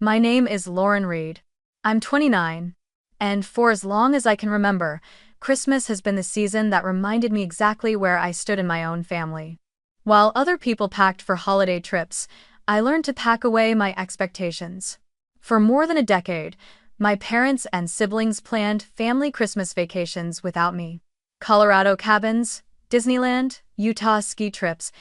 My name is Lauren Reed. I'm 29, and for as long as I can remember, Christmas has been the season that reminded me exactly where I stood in my own family. While other people packed for holiday trips, I learned to pack away my expectations. For more than a decade, my parents and siblings planned family Christmas vacations without me. Colorado cabins, Disneyland, Utah ski trips,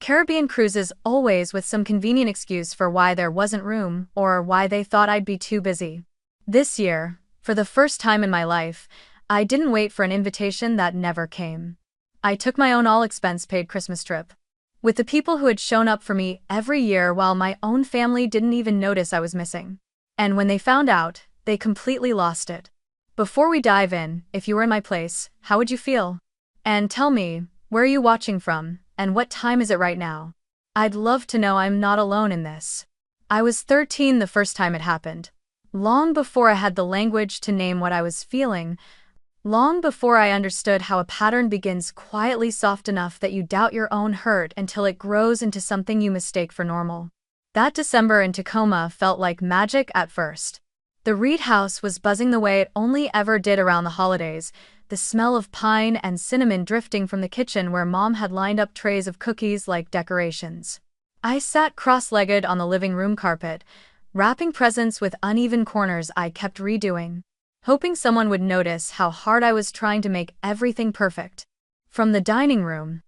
Caribbean cruises, always with some convenient excuse for why there wasn't room or why they thought I'd be too busy. This year, for the first time in my life, I didn't wait for an invitation that never came. I took my own all-expense-paid Christmas trip with the people who had shown up for me every year while my own family didn't even notice I was missing. And when they found out, they completely lost it. Before we dive in, if you were in my place, how would you feel? And tell me, where are you watching from? And what time is it right now? I'd love to know I'm not alone in this. I was 13 the first time it happened. Long before I had the language to name what I was feeling. Long before I understood how a pattern begins quietly soft enough that you doubt your own hurt until it grows into something you mistake for normal. That December in Tacoma felt like magic at first. The Reed house was buzzing the way it only ever did around the holidays, the smell of pine and cinnamon drifting from the kitchen where Mom had lined up trays of cookies like decorations. I sat cross-legged on the living room carpet, wrapping presents with uneven corners I kept redoing, hoping someone would notice how hard I was trying to make everything perfect. From the dining room,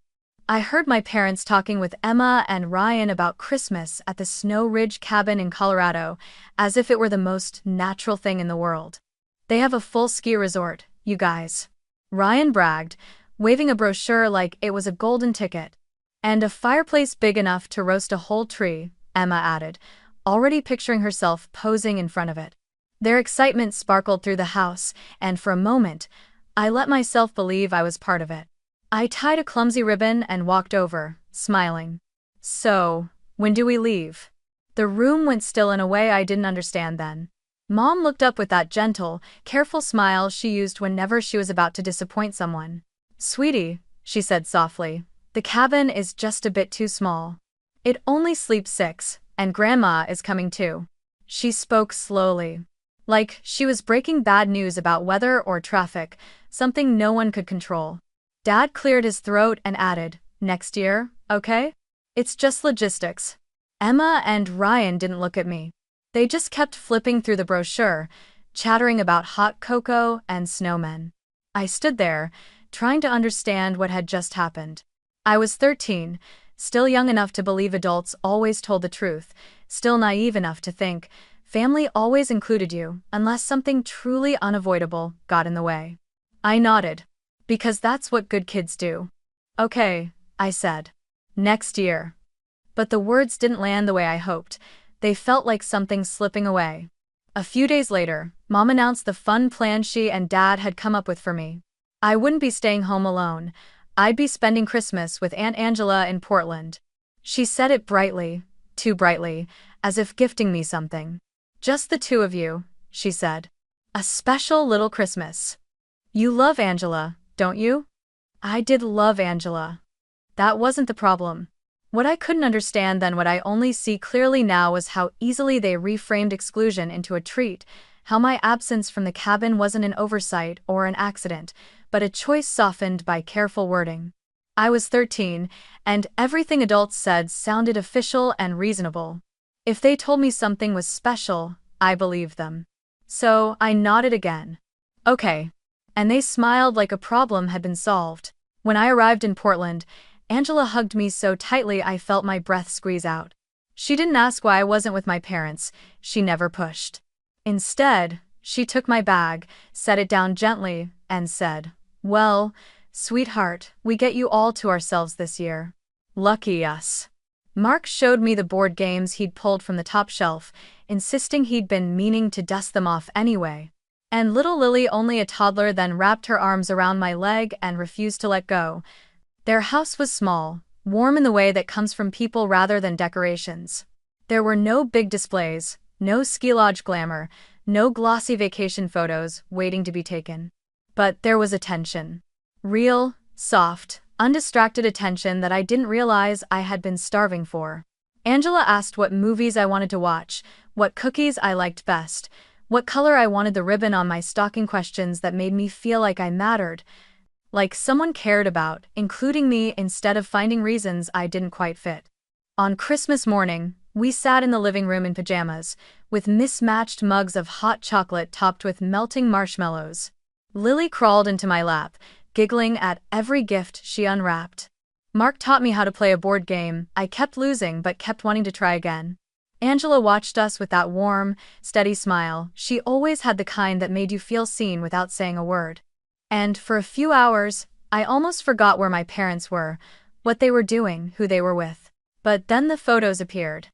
I heard my parents talking with Emma and Ryan about Christmas at the Snow Ridge cabin in Colorado, as if it were the most natural thing in the world. They have a full ski resort, you guys. Ryan bragged, waving a brochure like it was a golden ticket. And a fireplace big enough to roast a whole tree, Emma added, already picturing herself posing in front of it. Their excitement sparkled through the house, and for a moment, I let myself believe I was part of it. I tied a clumsy ribbon and walked over, smiling. So, when do we leave? The room went still in a way I didn't understand then. Mom looked up with that gentle, careful smile she used whenever she was about to disappoint someone. Sweetie, she said softly, the cabin is just a bit too small. It only sleeps 6, and Grandma is coming too. She spoke slowly, like she was breaking bad news about weather or traffic, something no one could control. Dad cleared his throat and added, next year, okay? It's just logistics. Emma and Ryan didn't look at me. They just kept flipping through the brochure, chattering about hot cocoa and snowmen. I stood there, trying to understand what had just happened. I was 13, still young enough to believe adults always told the truth, still naive enough to think family always included you, unless something truly unavoidable got in the way. I nodded. Because that's what good kids do. Okay, I said. Next year. But the words didn't land the way I hoped. They felt like something slipping away. A few days later, Mom announced the fun plan she and Dad had come up with for me. I wouldn't be staying home alone. I'd be spending Christmas with Aunt Angela in Portland. She said it brightly, too brightly, as if gifting me something. Just the two of you, she said. A special little Christmas. You love Angela, don't you? I did love Angela. That wasn't the problem. What I couldn't understand then, what I only see clearly now, was how easily they reframed exclusion into a treat, how my absence from the cabin wasn't an oversight or an accident, but a choice softened by careful wording. I was 13, and everything adults said sounded official and reasonable. If they told me something was special, I believed them. So I nodded again. Okay. And they smiled like a problem had been solved. When I arrived in Portland, Angela hugged me so tightly I felt my breath squeeze out. She didn't ask why I wasn't with my parents. She never pushed. Instead, she took my bag, set it down gently, and said, well, sweetheart, we get you all to ourselves this year. Lucky us. Mark showed me the board games he'd pulled from the top shelf, insisting he'd been meaning to dust them off anyway. And little Lily, only a toddler then, wrapped her arms around my leg and refused to let go. Their house was small, warm in the way that comes from people rather than decorations. There were no big displays, no ski lodge glamour, no glossy vacation photos waiting to be taken. But there was attention. Real, soft, undistracted attention that I didn't realize I had been starving for. Angela asked what movies I wanted to watch, what cookies I liked best, what color I wanted the ribbon on my stocking, questions that made me feel like I mattered, like someone cared about, including me, instead of finding reasons I didn't quite fit. On Christmas morning, we sat in the living room in pajamas, with mismatched mugs of hot chocolate topped with melting marshmallows. Lily crawled into my lap, giggling at every gift she unwrapped. Mark taught me how to play a board game. I kept losing but kept wanting to try again. Angela watched us with that warm, steady smile. She always had the kind that made you feel seen without saying a word. And for a few hours, I almost forgot where my parents were, what they were doing, who they were with. But then the photos appeared.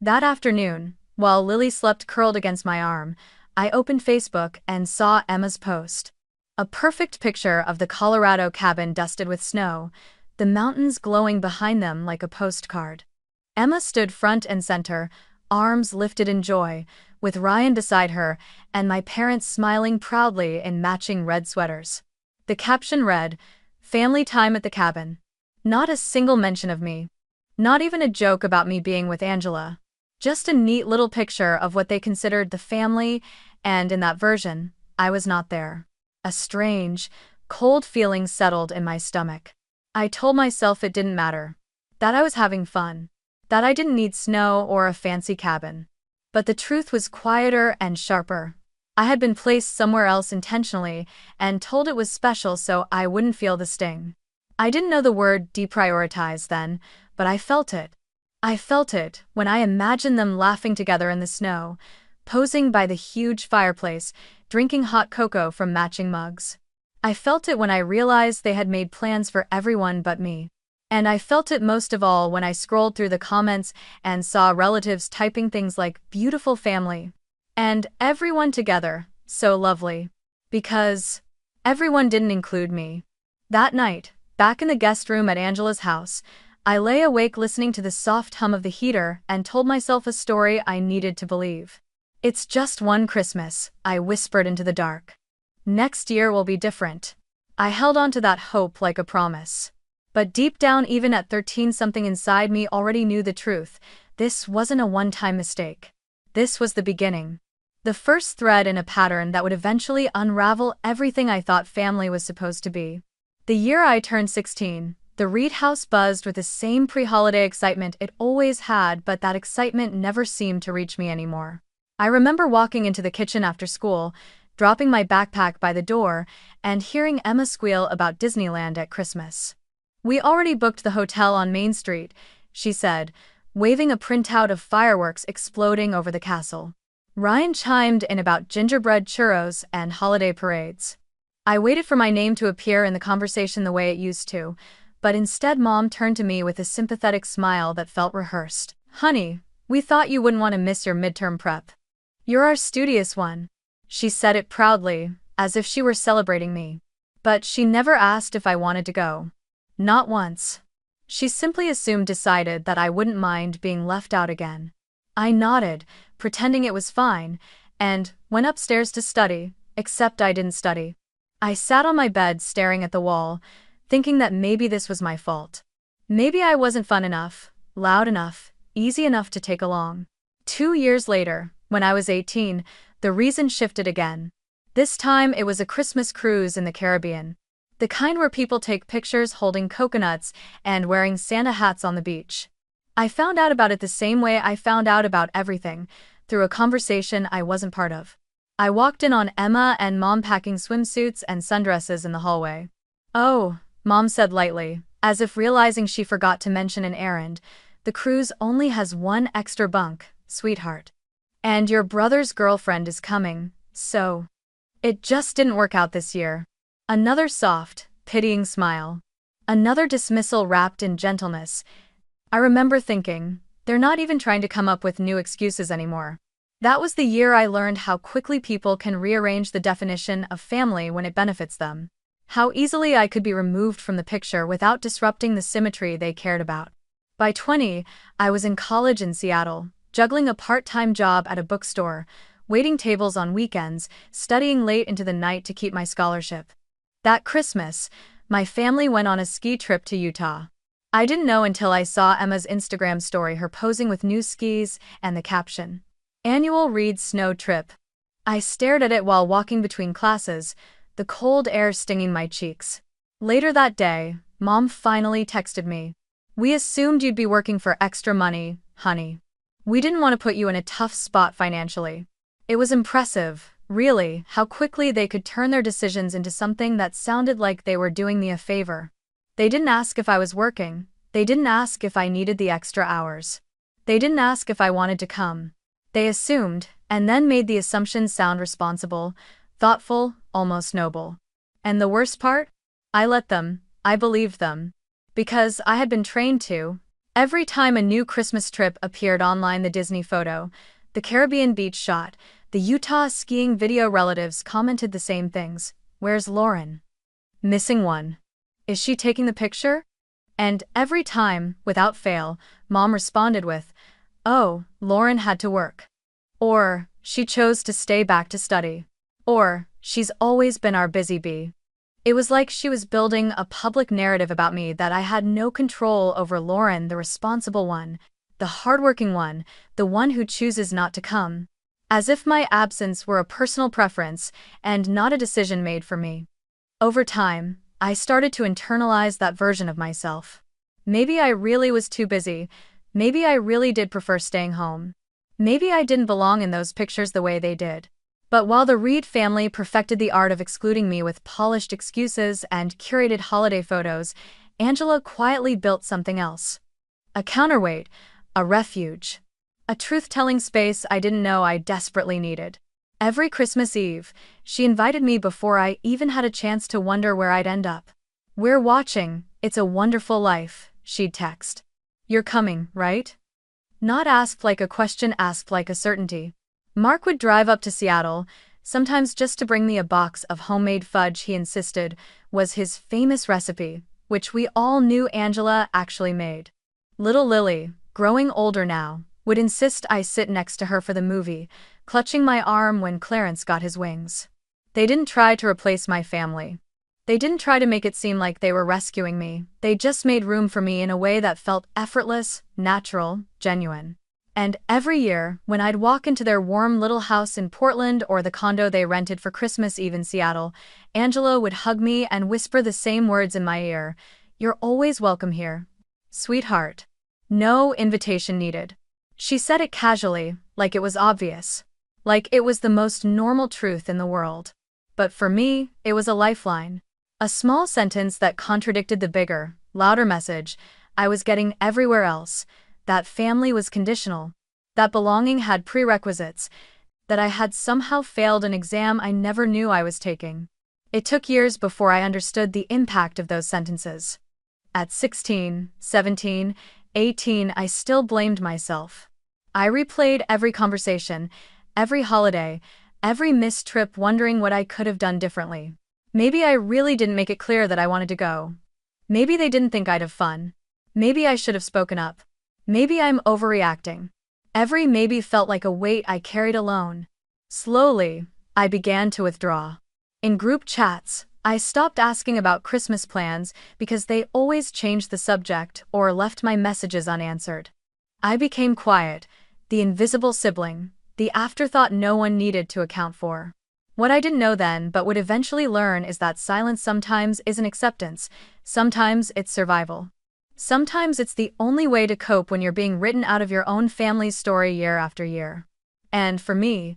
That afternoon, while Lily slept curled against my arm, I opened Facebook and saw Emma's post. A perfect picture of the Colorado cabin dusted with snow, the mountains glowing behind them like a postcard. Emma stood front and center, arms lifted in joy, with Ryan beside her, and my parents smiling proudly in matching red sweaters. The caption read, "Family time at the cabin." Not a single mention of me. Not even a joke about me being with Angela. Just a neat little picture of what they considered the family, and in that version, I was not there. A strange, cold feeling settled in my stomach. I told myself it didn't matter. That I was having fun. That I didn't need snow or a fancy cabin. But the truth was quieter and sharper. I had been placed somewhere else intentionally and told it was special so I wouldn't feel the sting. I didn't know the word deprioritize then, but I felt it. I felt it when I imagined them laughing together in the snow, posing by the huge fireplace, drinking hot cocoa from matching mugs. I felt it when I realized they had made plans for everyone but me. And I felt it most of all when I scrolled through the comments and saw relatives typing things like "beautiful family" and "everyone together, so lovely." Because everyone didn't include me. That night, back in the guest room at Angela's house, I lay awake listening to the soft hum of the heater and told myself a story I needed to believe. "It's just one Christmas," I whispered into the dark. "Next year will be different." I held on to that hope like a promise. But deep down, even at 13, something inside me already knew the truth. This wasn't a one-time mistake. This was the beginning. The first thread in a pattern that would eventually unravel everything I thought family was supposed to be. The year I turned 16, the Reed house buzzed with the same pre-holiday excitement it always had, but that excitement never seemed to reach me anymore. I remember walking into the kitchen after school, dropping my backpack by the door, and hearing Emma squeal about Disneyland at Christmas. "We already booked the hotel on Main Street," she said, waving a printout of fireworks exploding over the castle. Ryan chimed in about gingerbread churros and holiday parades. I waited for my name to appear in the conversation the way it used to, but instead Mom turned to me with a sympathetic smile that felt rehearsed. "Honey, we thought you wouldn't want to miss your midterm prep. You're our studious one." She said it proudly, as if she were celebrating me. But she never asked if I wanted to go. Not once. She simply decided that I wouldn't mind being left out again. I nodded, pretending it was fine, and went upstairs to study, except I didn't study. I sat on my bed staring at the wall, thinking that maybe this was my fault. Maybe I wasn't fun enough, loud enough, easy enough to take along. 2 years later, when I was 18, the reason shifted again. This time it was a Christmas cruise in the Caribbean. The kind where people take pictures holding coconuts and wearing Santa hats on the beach. I found out about it the same way I found out about everything, through a conversation I wasn't part of. I walked in on Emma and Mom packing swimsuits and sundresses in the hallway. "Oh," Mom said lightly, as if realizing she forgot to mention an errand, "the cruise only has one extra bunk, sweetheart. And your brother's girlfriend is coming, so." It just didn't work out this year. Another soft, pitying smile. Another dismissal wrapped in gentleness. I remember thinking, they're not even trying to come up with new excuses anymore. That was the year I learned how quickly people can rearrange the definition of family when it benefits them. How easily I could be removed from the picture without disrupting the symmetry they cared about. By 20, I was in college in Seattle, juggling a part-time job at a bookstore, waiting tables on weekends, studying late into the night to keep my scholarship. That Christmas, my family went on a ski trip to Utah. I didn't know until I saw Emma's Instagram story, her posing with new skis, and the caption, Annual Reed Snow Trip. I stared at it while walking between classes, the cold air stinging my cheeks. Later that day, Mom finally texted me. "We assumed you'd be working for extra money, honey. We didn't want to put you in a tough spot financially." It was impressive, really, how quickly they could turn their decisions into something that sounded like they were doing me a favor. They didn't ask if I was working. They didn't ask if I needed the extra hours. They didn't ask if I wanted to come. They assumed, and then made the assumption sound responsible, thoughtful, almost noble. And the worst part? I let them. I believed them. Because I had been trained to. Every time a new Christmas trip appeared online, the Disney photo, the Caribbean beach shot, the Utah skiing video, relatives commented the same things. "Where's Lauren? Missing one. Is she taking the picture?" And every time, without fail, Mom responded with, "Oh, Lauren had to work." Or, "She chose to stay back to study." Or, "She's always been our busy bee." It was like she was building a public narrative about me that I had no control over. Lauren, the responsible one, the hardworking one, the one who chooses not to come. As if my absence were a personal preference and not a decision made for me. Over time, I started to internalize that version of myself. Maybe I really was too busy. Maybe I really did prefer staying home. Maybe I didn't belong in those pictures the way they did. But while the Reed family perfected the art of excluding me with polished excuses and curated holiday photos, Angela quietly built something else. A counterweight, a refuge. A truth-telling space I didn't know I desperately needed. Every Christmas Eve, she invited me before I even had a chance to wonder where I'd end up. "We're watching, It's a Wonderful Life," she'd text. "You're coming, right?" Not asked like a question, asked like a certainty. Mark would drive up to Seattle, sometimes just to bring me a box of homemade fudge he insisted was his famous recipe, which we all knew Angela actually made. Little Lily, growing older now, would insist I sit next to her for the movie, clutching my arm when Clarence got his wings. They didn't try to replace my family. They didn't try to make it seem like they were rescuing me. They just made room for me in a way that felt effortless, natural, genuine. And every year, when I'd walk into their warm little house in Portland or the condo they rented for Christmas Eve in Seattle, Angela would hug me and whisper the same words in my ear. "You're always welcome here, sweetheart. No invitation needed." She said it casually, like it was obvious. Like it was the most normal truth in the world. But for me, it was a lifeline. A small sentence that contradicted the bigger, louder message I was getting everywhere else. That family was conditional. That belonging had prerequisites. That I had somehow failed an exam I never knew I was taking. It took years before I understood the impact of those sentences. At 16, 17, 18, I still blamed myself. I replayed every conversation, every holiday, every missed trip, wondering what I could have done differently. Maybe I really didn't make it clear that I wanted to go. Maybe they didn't think I'd have fun. Maybe I should have spoken up. Maybe I'm overreacting. Every maybe felt like a weight I carried alone. Slowly, I began to withdraw. In group chats, I stopped asking about Christmas plans because they always changed the subject or left my messages unanswered. I became quiet, the invisible sibling, the afterthought no one needed to account for. What I didn't know then but would eventually learn is that silence sometimes isn't acceptance, sometimes it's survival. Sometimes it's the only way to cope when you're being written out of your own family's story year after year. And for me,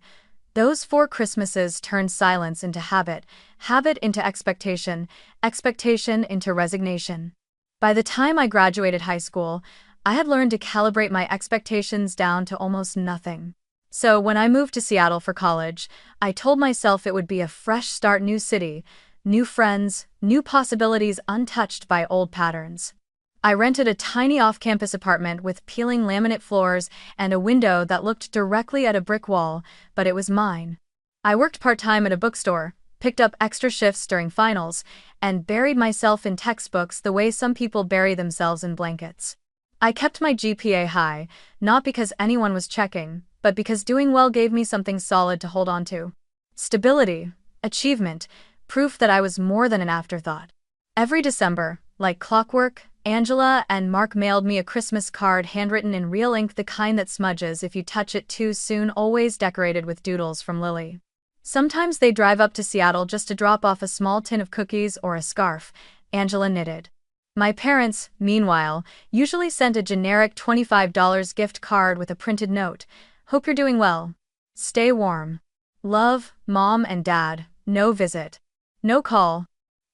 those 4 Christmases turned silence into habit, habit into expectation, expectation into resignation. By the time I graduated high school, I had learned to calibrate my expectations down to almost nothing. So when I moved to Seattle for college, I told myself it would be a fresh start, new city, new friends, new possibilities untouched by old patterns. I rented a tiny off-campus apartment with peeling laminate floors and a window that looked directly at a brick wall, but it was mine. I worked part-time at a bookstore, picked up extra shifts during finals, and buried myself in textbooks the way some people bury themselves in blankets. I kept my GPA high, not because anyone was checking, but because doing well gave me something solid to hold on to. Stability, achievement, proof that I was more than an afterthought. Every December, like clockwork, Angela and Mark mailed me a Christmas card handwritten in real ink, the kind that smudges if you touch it too soon, always decorated with doodles from Lily. Sometimes they drive up to Seattle just to drop off a small tin of cookies or a scarf, Angela knitted. My parents, meanwhile, usually sent a generic $25 gift card with a printed note. Hope you're doing well. Stay warm. Love, Mom and Dad. No visit. No call.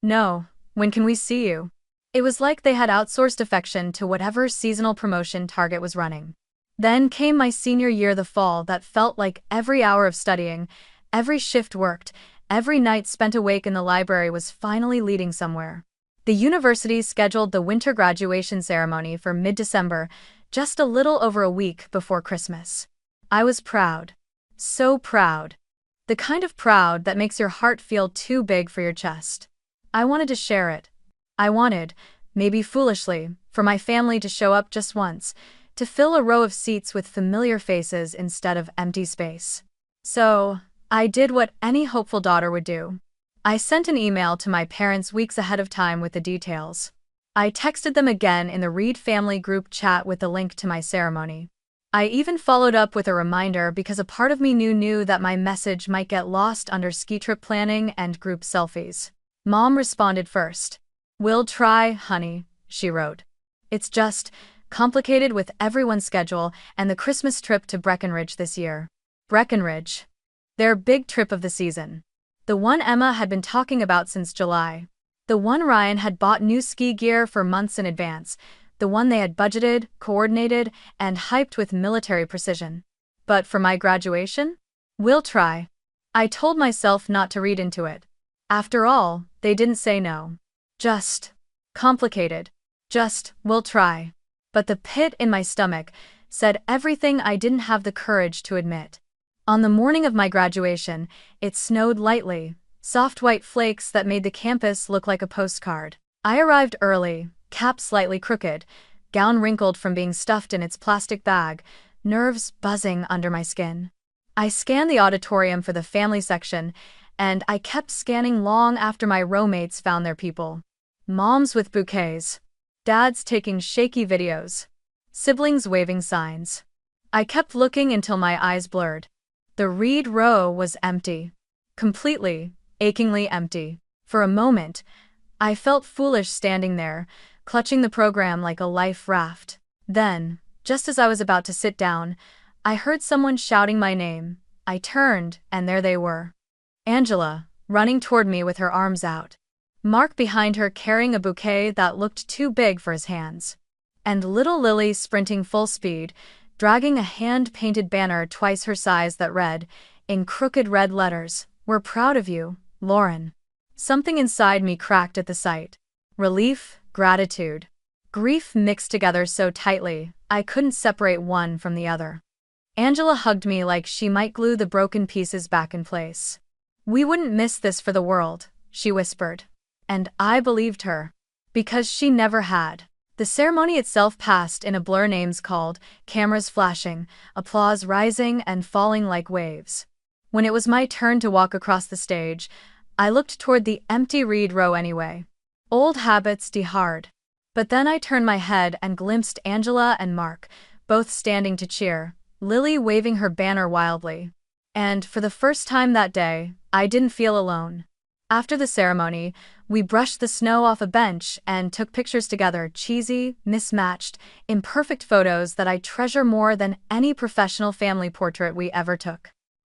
No, when can we see you? It was like they had outsourced affection to whatever seasonal promotion Target was running. Then came my senior year, the fall that felt like every hour of studying, every shift worked, every night spent awake in the library was finally leading somewhere. The university scheduled the winter graduation ceremony for mid-December, just a little over a week before Christmas. I was proud. So proud. The kind of proud that makes your heart feel too big for your chest. I wanted to share it. I wanted, maybe foolishly, for my family to show up just once, to fill a row of seats with familiar faces instead of empty space. So, I did what any hopeful daughter would do. I sent an email to my parents weeks ahead of time with the details. I texted them again in the Reed family group chat with the link to my ceremony. I even followed up with a reminder because a part of me knew that my message might get lost under ski trip planning and group selfies. Mom responded first. "We'll try, honey," she wrote. "It's just complicated with everyone's schedule and the Christmas trip to Breckenridge this year." Breckenridge. Their big trip of the season. The one Emma had been talking about since July. The one Ryan had bought new ski gear for months in advance. The one they had budgeted, coordinated, and hyped with military precision. But for my graduation? We'll try. I told myself not to read into it. After all, they didn't say no. Just complicated. Just, we'll try. But the pit in my stomach said everything I didn't have the courage to admit. On the morning of my graduation, it snowed lightly, soft white flakes that made the campus look like a postcard. I arrived early, cap slightly crooked, gown wrinkled from being stuffed in its plastic bag, nerves buzzing under my skin. I scanned the auditorium for the family section, and I kept scanning long after my rowmates found their people. Moms with bouquets. Dads taking shaky videos. Siblings waving signs. I kept looking until my eyes blurred. The Reed row was empty. Completely, achingly empty. For a moment, I felt foolish standing there, clutching the program like a life raft. Then, just as I was about to sit down, I heard someone shouting my name. I turned, and there they were. Angela, running toward me with her arms out. Mark behind her carrying a bouquet that looked too big for his hands. And little Lily sprinting full speed, dragging a hand-painted banner twice her size that read, in crooked red letters, "We're proud of you, Lauren." Something inside me cracked at the sight. Relief, gratitude, grief mixed together so tightly, I couldn't separate one from the other. Angela hugged me like she might glue the broken pieces back in place. "We wouldn't miss this for the world," she whispered. And I believed her. Because she never had. The ceremony itself passed in a blur, names called, cameras flashing, applause rising and falling like waves. When it was my turn to walk across the stage, I looked toward the empty Reed row anyway. Old habits die hard. But then I turned my head and glimpsed Angela and Mark, both standing to cheer, Lily waving her banner wildly. And, for the first time that day, I didn't feel alone. After the ceremony, we brushed the snow off a bench and took pictures together, cheesy, mismatched, imperfect photos that I treasure more than any professional family portrait we ever took.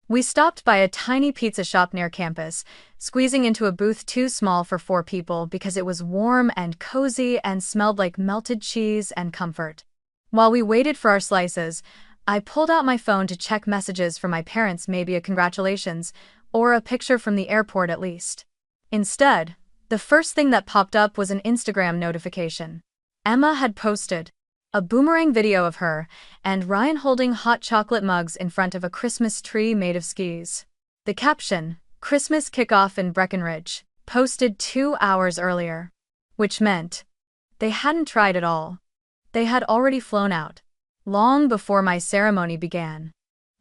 We stopped by a tiny pizza shop near campus, squeezing into a booth too small for 4 people because it was warm and cozy and smelled like melted cheese and comfort. While we waited for our slices, I pulled out my phone to check messages from my parents, maybe a congratulations, or a picture from the airport at least. Instead, the first thing that popped up was an Instagram notification. Emma had posted a boomerang video of her and Ryan holding hot chocolate mugs in front of a Christmas tree made of skis. The caption, "Christmas kickoff in Breckenridge," posted 2 hours earlier. Which meant they hadn't tried at all. They had already flown out. Long before my ceremony began.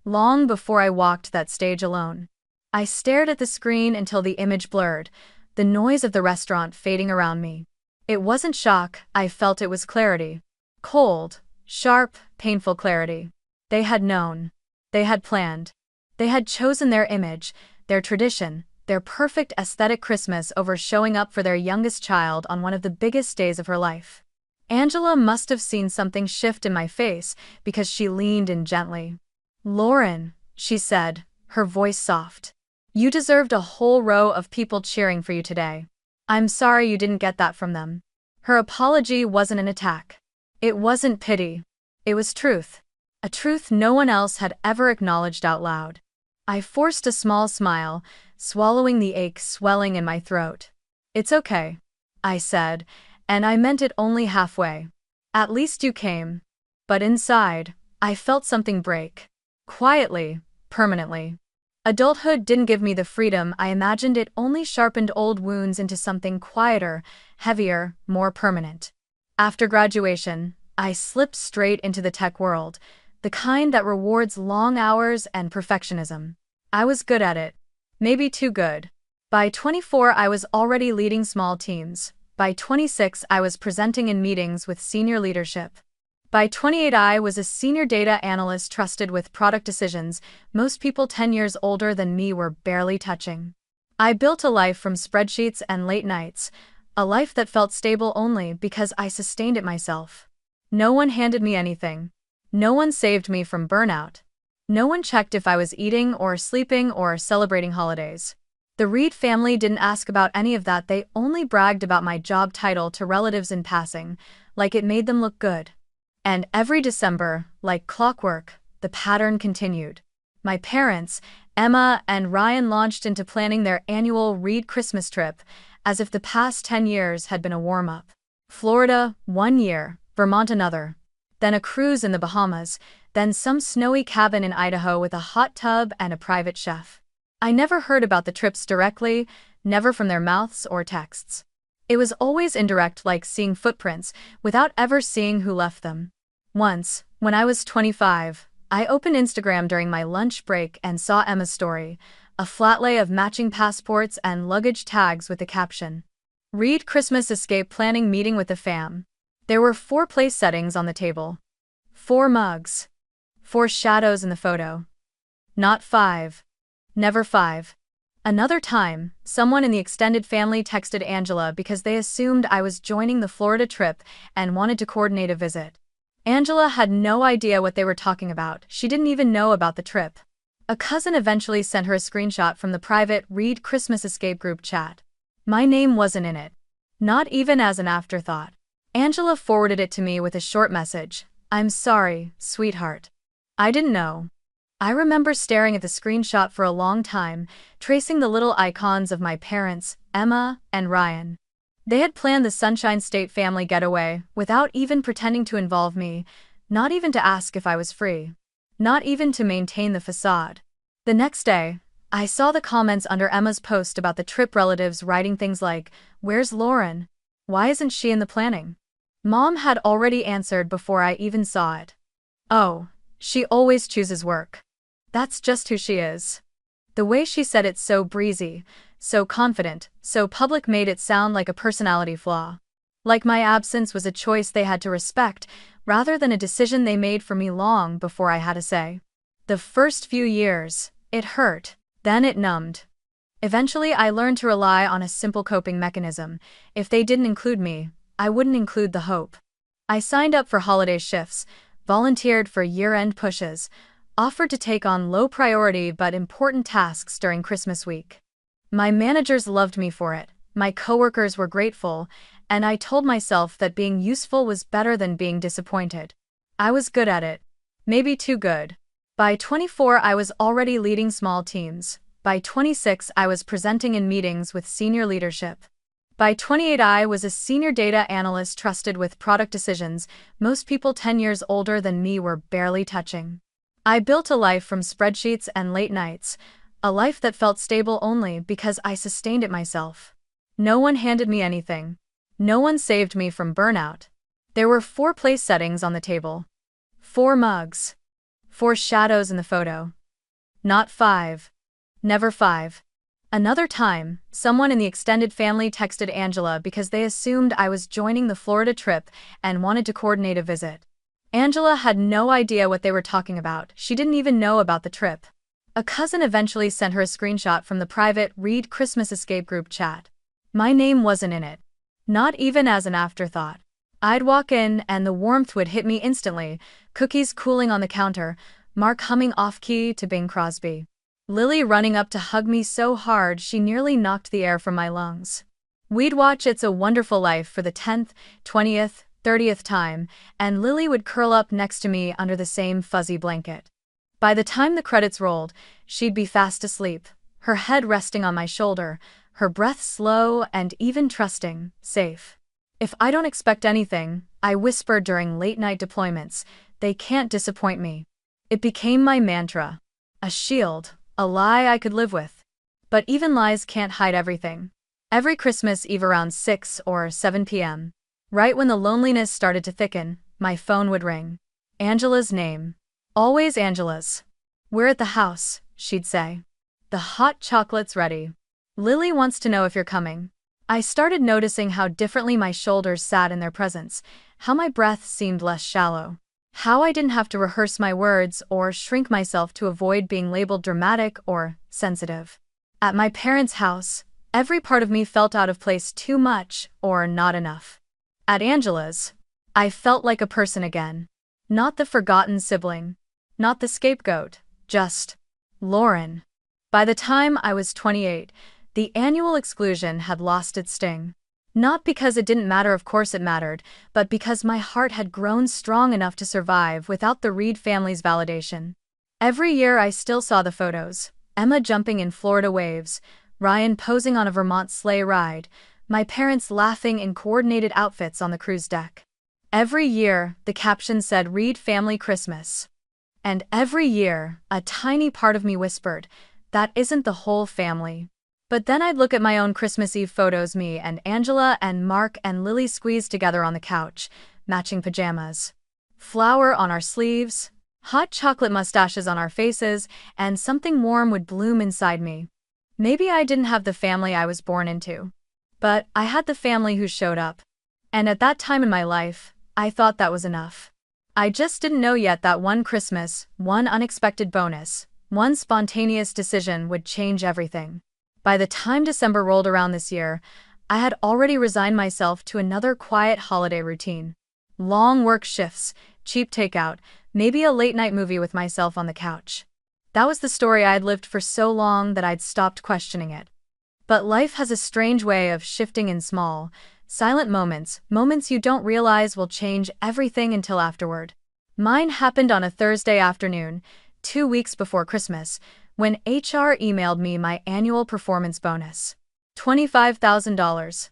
Long before I walked that stage alone. I stared at the screen until the image blurred, the noise of the restaurant fading around me. It wasn't shock, I felt it was clarity. Cold, sharp, painful clarity. They had known. They had planned. They had chosen their image, their tradition, their perfect aesthetic Christmas over showing up for their youngest child on one of the biggest days of her life. Angela must have seen something shift in my face because she leaned in gently. "Lauren," she said, her voice soft. "You deserved a whole row of people cheering for you today. I'm sorry you didn't get that from them." Her apology wasn't an attack. It wasn't pity. It was truth. A truth no one else had ever acknowledged out loud. I forced a small smile, swallowing the ache swelling in my throat. "It's okay," I said, and I meant it only halfway. "At least you came." But inside, I felt something break. Quietly, permanently. Adulthood didn't give me the freedom I imagined, it only sharpened old wounds into something quieter, heavier, more permanent. After graduation, I slipped straight into the tech world, the kind that rewards long hours and perfectionism. I was good at it. Maybe too good. By 24, I was already leading small teams. By 26, I was presenting in meetings with senior leadership. By 28, I was a senior data analyst trusted with product decisions most people 10 years older than me were barely touching. I built a life from spreadsheets and late nights, a life that felt stable only because I sustained it myself. No one handed me anything. No one saved me from burnout. No one checked if I was eating or sleeping or celebrating holidays. The Reed family didn't ask about any of that, they only bragged about my job title to relatives in passing, like it made them look good. And every December, like clockwork, the pattern continued. My parents, Emma and Ryan, launched into planning their annual Reed Christmas trip, as if the past 10 years had been a warm-up. Florida, 1 year, Vermont another. Then a cruise in the Bahamas, then some snowy cabin in Idaho with a hot tub and a private chef. I never heard about the trips directly, never from their mouths or texts. It was always indirect, like seeing footprints, without ever seeing who left them. Once, when I was 25, I opened Instagram during my lunch break and saw Emma's story, a flat lay of matching passports and luggage tags with the caption, "Reed Christmas Escape Planning Meeting with the Fam." There were 4 place settings on the table. 4 mugs. 4 shadows in the photo. Not 5. Never 5. Another time, someone in the extended family texted Angela because they assumed I was joining the Florida trip and wanted to coordinate a visit. Angela had no idea what they were talking about, she didn't even know about the trip. A cousin eventually sent her a screenshot from the private Reed Christmas Escape group chat. My name wasn't in it. Not even as an afterthought. Angela forwarded it to me with a short message. "I'm sorry, sweetheart. I didn't know." I remember staring at the screenshot for a long time, tracing the little icons of my parents, Emma and Ryan. They had planned the Sunshine State family getaway without even pretending to involve me, not even to ask if I was free. Not even to maintain the facade. The next day, I saw the comments under Emma's post about the trip, relatives writing things like, "Where's Lauren? Why isn't she in the planning?" Mom had already answered before I even saw it. "Oh, she always chooses work. That's just who she is." The way she said it, so breezy, so confident, so public, made it sound like a personality flaw. Like my absence was a choice they had to respect, rather than a decision they made for me long before I had a say. The first few years, it hurt, then it numbed. Eventually I learned to rely on a simple coping mechanism. If they didn't include me, I wouldn't include the hope. I signed up for holiday shifts, volunteered for year-end pushes, offered to take on low-priority but important tasks during Christmas week. My managers loved me for it, my coworkers were grateful, and I told myself that being useful was better than being disappointed. I was good at it. Maybe too good. By 24, I was already leading small teams. By 26, I was presenting in meetings with senior leadership. By 28, I was a senior data analyst trusted with product decisions most people 10 years older than me were barely touching. I built a life from spreadsheets and late nights, a life that felt stable only because I sustained it myself. No one handed me anything. No one saved me from burnout. There were 4 place settings on the table. 4 mugs. 4 shadows in the photo. Not 5. Never 5. Another time, someone in the extended family texted Angela because they assumed I was joining the Florida trip and wanted to coordinate a visit. Angela had no idea what they were talking about. She didn't even know about the trip. A cousin eventually sent her a screenshot from the private Read Christmas Escape group chat. My name wasn't in it. Not even as an afterthought. I'd walk in and the warmth would hit me instantly, cookies cooling on the counter, Mark humming off-key to Bing Crosby. Lily running up to hug me so hard she nearly knocked the air from my lungs. We'd watch It's a Wonderful Life for the 10th, 20th, 30th time, and Lily would curl up next to me under the same fuzzy blanket. By the time the credits rolled, she'd be fast asleep, her head resting on my shoulder, her breath slow and even trusting, safe. If I don't expect anything, I whispered during late-night deployments, they can't disappoint me. It became my mantra. A shield, a lie I could live with. But even lies can't hide everything. Every Christmas Eve around 6 or 7 p.m., right when the loneliness started to thicken, my phone would ring. Angela's name. Always Angela's. We're at the house, she'd say. The hot chocolate's ready. Lily wants to know if you're coming. I started noticing how differently my shoulders sat in their presence, how my breath seemed less shallow, how I didn't have to rehearse my words or shrink myself to avoid being labeled dramatic or sensitive. At my parents' house, every part of me felt out of place, too much or not enough. At Angela's, I felt like a person again. Not the forgotten sibling. Not the scapegoat. Just Lauren. By the time I was 28, the annual exclusion had lost its sting. Not because it didn't matter, of course it mattered, but because my heart had grown strong enough to survive without the Reed family's validation. Every year I still saw the photos. Emma jumping in Florida waves, Ryan posing on a Vermont sleigh ride, my parents laughing in coordinated outfits on the cruise deck. Every year, the caption said Reed Family Christmas. And every year, a tiny part of me whispered, that isn't the whole family. But then I'd look at my own Christmas Eve photos, me and Angela and Mark and Lily squeezed together on the couch, matching pajamas. Flour on our sleeves, hot chocolate mustaches on our faces, and something warm would bloom inside me. Maybe I didn't have the family I was born into. But I had the family who showed up. And at that time in my life, I thought that was enough. I just didn't know yet that one Christmas, one unexpected bonus, one spontaneous decision would change everything. By the time December rolled around this year, I had already resigned myself to another quiet holiday routine. Long work shifts, cheap takeout, maybe a late-night movie with myself on the couch. That was the story I had lived for so long that I'd stopped questioning it. But life has a strange way of shifting in small, silent moments, moments you don't realize will change everything until afterward. Mine happened on a Thursday afternoon, 2 weeks before Christmas, when HR emailed me my annual performance bonus. $25,000.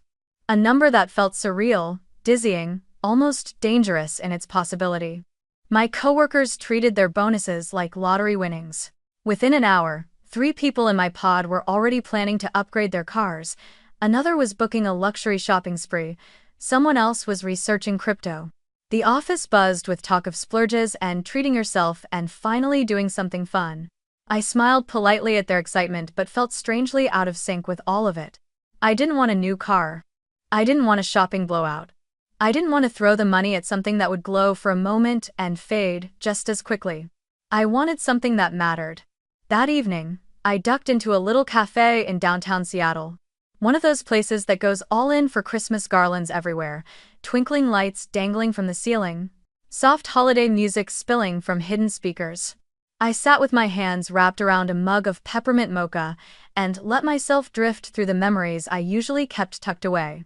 A number that felt surreal, dizzying, almost dangerous in its possibility. My coworkers treated their bonuses like lottery winnings. Within an hour, 3 people in my pod were already planning to upgrade their cars, another was booking a luxury shopping spree, someone else was researching crypto. The office buzzed with talk of splurges and treating yourself and finally doing something fun. I smiled politely at their excitement but felt strangely out of sync with all of it. I didn't want a new car. I didn't want a shopping blowout. I didn't want to throw the money at something that would glow for a moment and fade just as quickly. I wanted something that mattered. That evening, I ducked into a little cafe in downtown Seattle. One of those places that goes all in for Christmas garlands everywhere, twinkling lights dangling from the ceiling, soft holiday music spilling from hidden speakers. I sat with my hands wrapped around a mug of peppermint mocha and let myself drift through the memories I usually kept tucked away.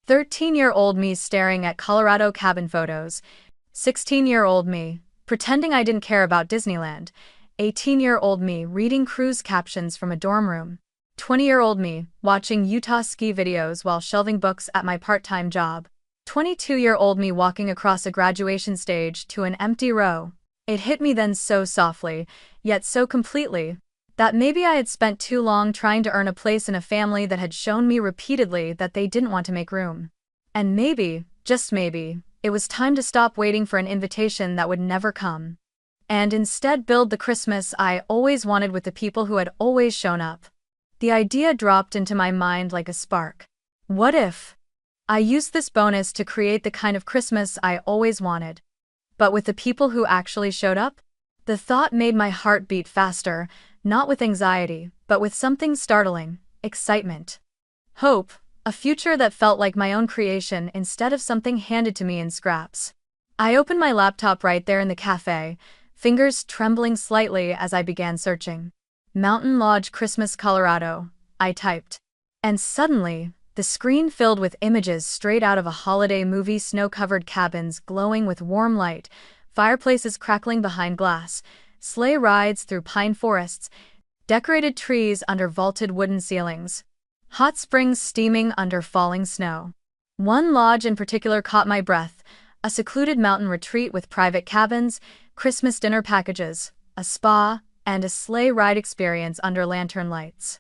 13-year-old me staring at Colorado cabin photos, 16-year-old me pretending I didn't care about Disneyland, 18-year-old me reading cruise captions from a dorm room, 20-year-old me watching Utah ski videos while shelving books at my part-time job, 22-year-old me walking across a graduation stage to an empty row. It hit me then so softly, yet so completely, that maybe I had spent too long trying to earn a place in a family that had shown me repeatedly that they didn't want to make room. And maybe, just maybe, it was time to stop waiting for an invitation that would never come. And instead build the Christmas I always wanted with the people who had always shown up. The idea dropped into my mind like a spark. What if I used this bonus to create the kind of Christmas I always wanted, but with the people who actually showed up? The thought made my heart beat faster, not with anxiety, but with something startling: excitement. Hope, a future that felt like my own creation instead of something handed to me in scraps. I opened my laptop right there in the cafe, fingers trembling slightly as I began searching. Mountain Lodge, Christmas, Colorado, I typed. And suddenly, the screen filled with images straight out of a holiday movie: snow-covered cabins glowing with warm light, fireplaces crackling behind glass, sleigh rides through pine forests, decorated trees under vaulted wooden ceilings, hot springs steaming under falling snow. One lodge in particular caught my breath: a secluded mountain retreat with private cabins, Christmas dinner packages, a spa, and a sleigh ride experience under lantern lights.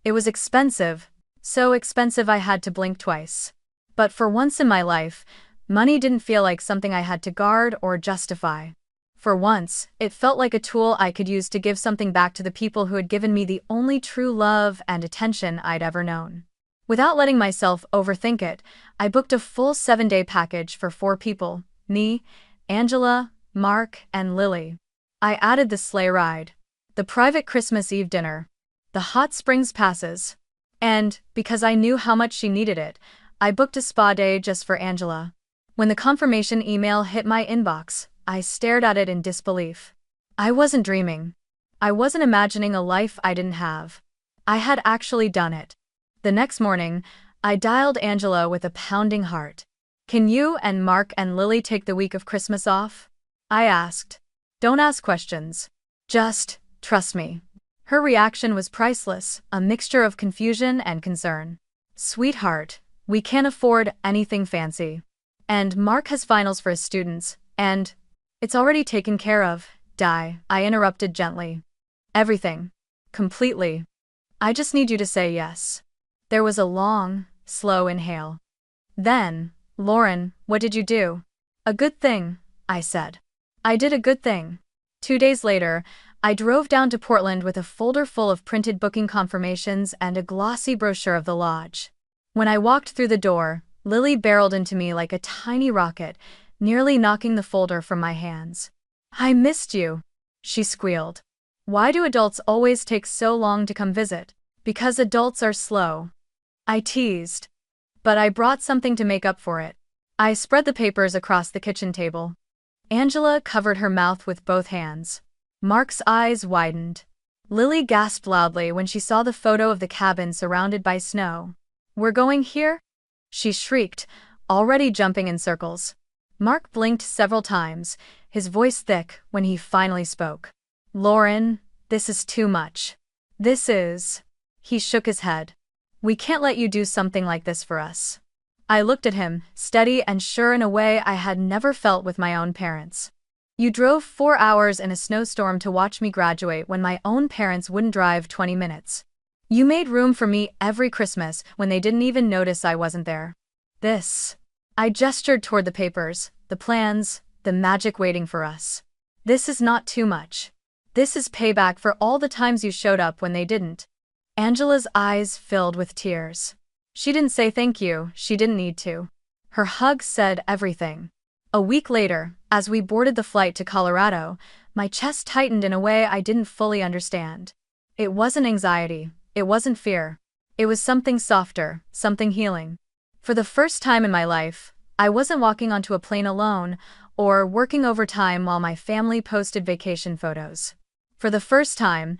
It was expensive, so expensive I had to blink twice. But for once in my life, money didn't feel like something I had to guard or justify. For once, it felt like a tool I could use to give something back to the people who had given me the only true love and attention I'd ever known. Without letting myself overthink it, I booked a full 7-day package for 4 people: me, Angela, Mark, and Lily. I added the sleigh ride, the private Christmas Eve dinner, the hot springs passes, and, because I knew how much she needed it, I booked a spa day just for Angela. When the confirmation email hit my inbox, I stared at it in disbelief. I wasn't dreaming. I wasn't imagining a life I didn't have. I had actually done it. The next morning, I dialed Angela with a pounding heart. "Can you and Mark and Lily take the week of Christmas off?" I asked. "Don't ask questions. Just trust me." Her reaction was priceless, a mixture of confusion and concern. "Sweetheart, we can't afford anything fancy. And Mark has finals for his students, and it's already taken care of." I interrupted gently. "Everything. Completely. I just need you to say yes." There was a long, slow inhale. Then, "Lauren, what did you do?" "A good thing," I said. "I did a good thing." 2 days later, I drove down to Portland with a folder full of printed booking confirmations and a glossy brochure of the lodge. When I walked through the door, Lily barreled into me like a tiny rocket, nearly knocking the folder from my hands. "I missed you," she squealed. "Why do adults always take so long to come visit?" "Because adults are slow," I teased. But I brought something to make up for it. I spread the papers across the kitchen table. Angela covered her mouth with both hands. Mark's eyes widened. Lily gasped loudly when she saw the photo of the cabin surrounded by snow. "We're going here?" she shrieked, already jumping in circles. Mark blinked several times, his voice thick, when he finally spoke. "Lauren, this is too much. This is..." He shook his head. "We can't let you do something like this for us." I looked at him, steady and sure in a way I had never felt with my own parents. "You drove 4 hours in a snowstorm to watch me graduate when my own parents wouldn't drive 20 minutes. You made room for me every Christmas when they didn't even notice I wasn't there. This..." I gestured toward the papers, the plans, the magic waiting for us. "This is not too much. This is payback for all the times you showed up when they didn't." Angela's eyes filled with tears. She didn't say thank you, she didn't need to. Her hug said everything. A week later, as we boarded the flight to Colorado, my chest tightened in a way I didn't fully understand. It wasn't anxiety, it wasn't fear. It was something softer, something healing. For the first time in my life, I wasn't walking onto a plane alone, or working overtime while my family posted vacation photos. For the first time,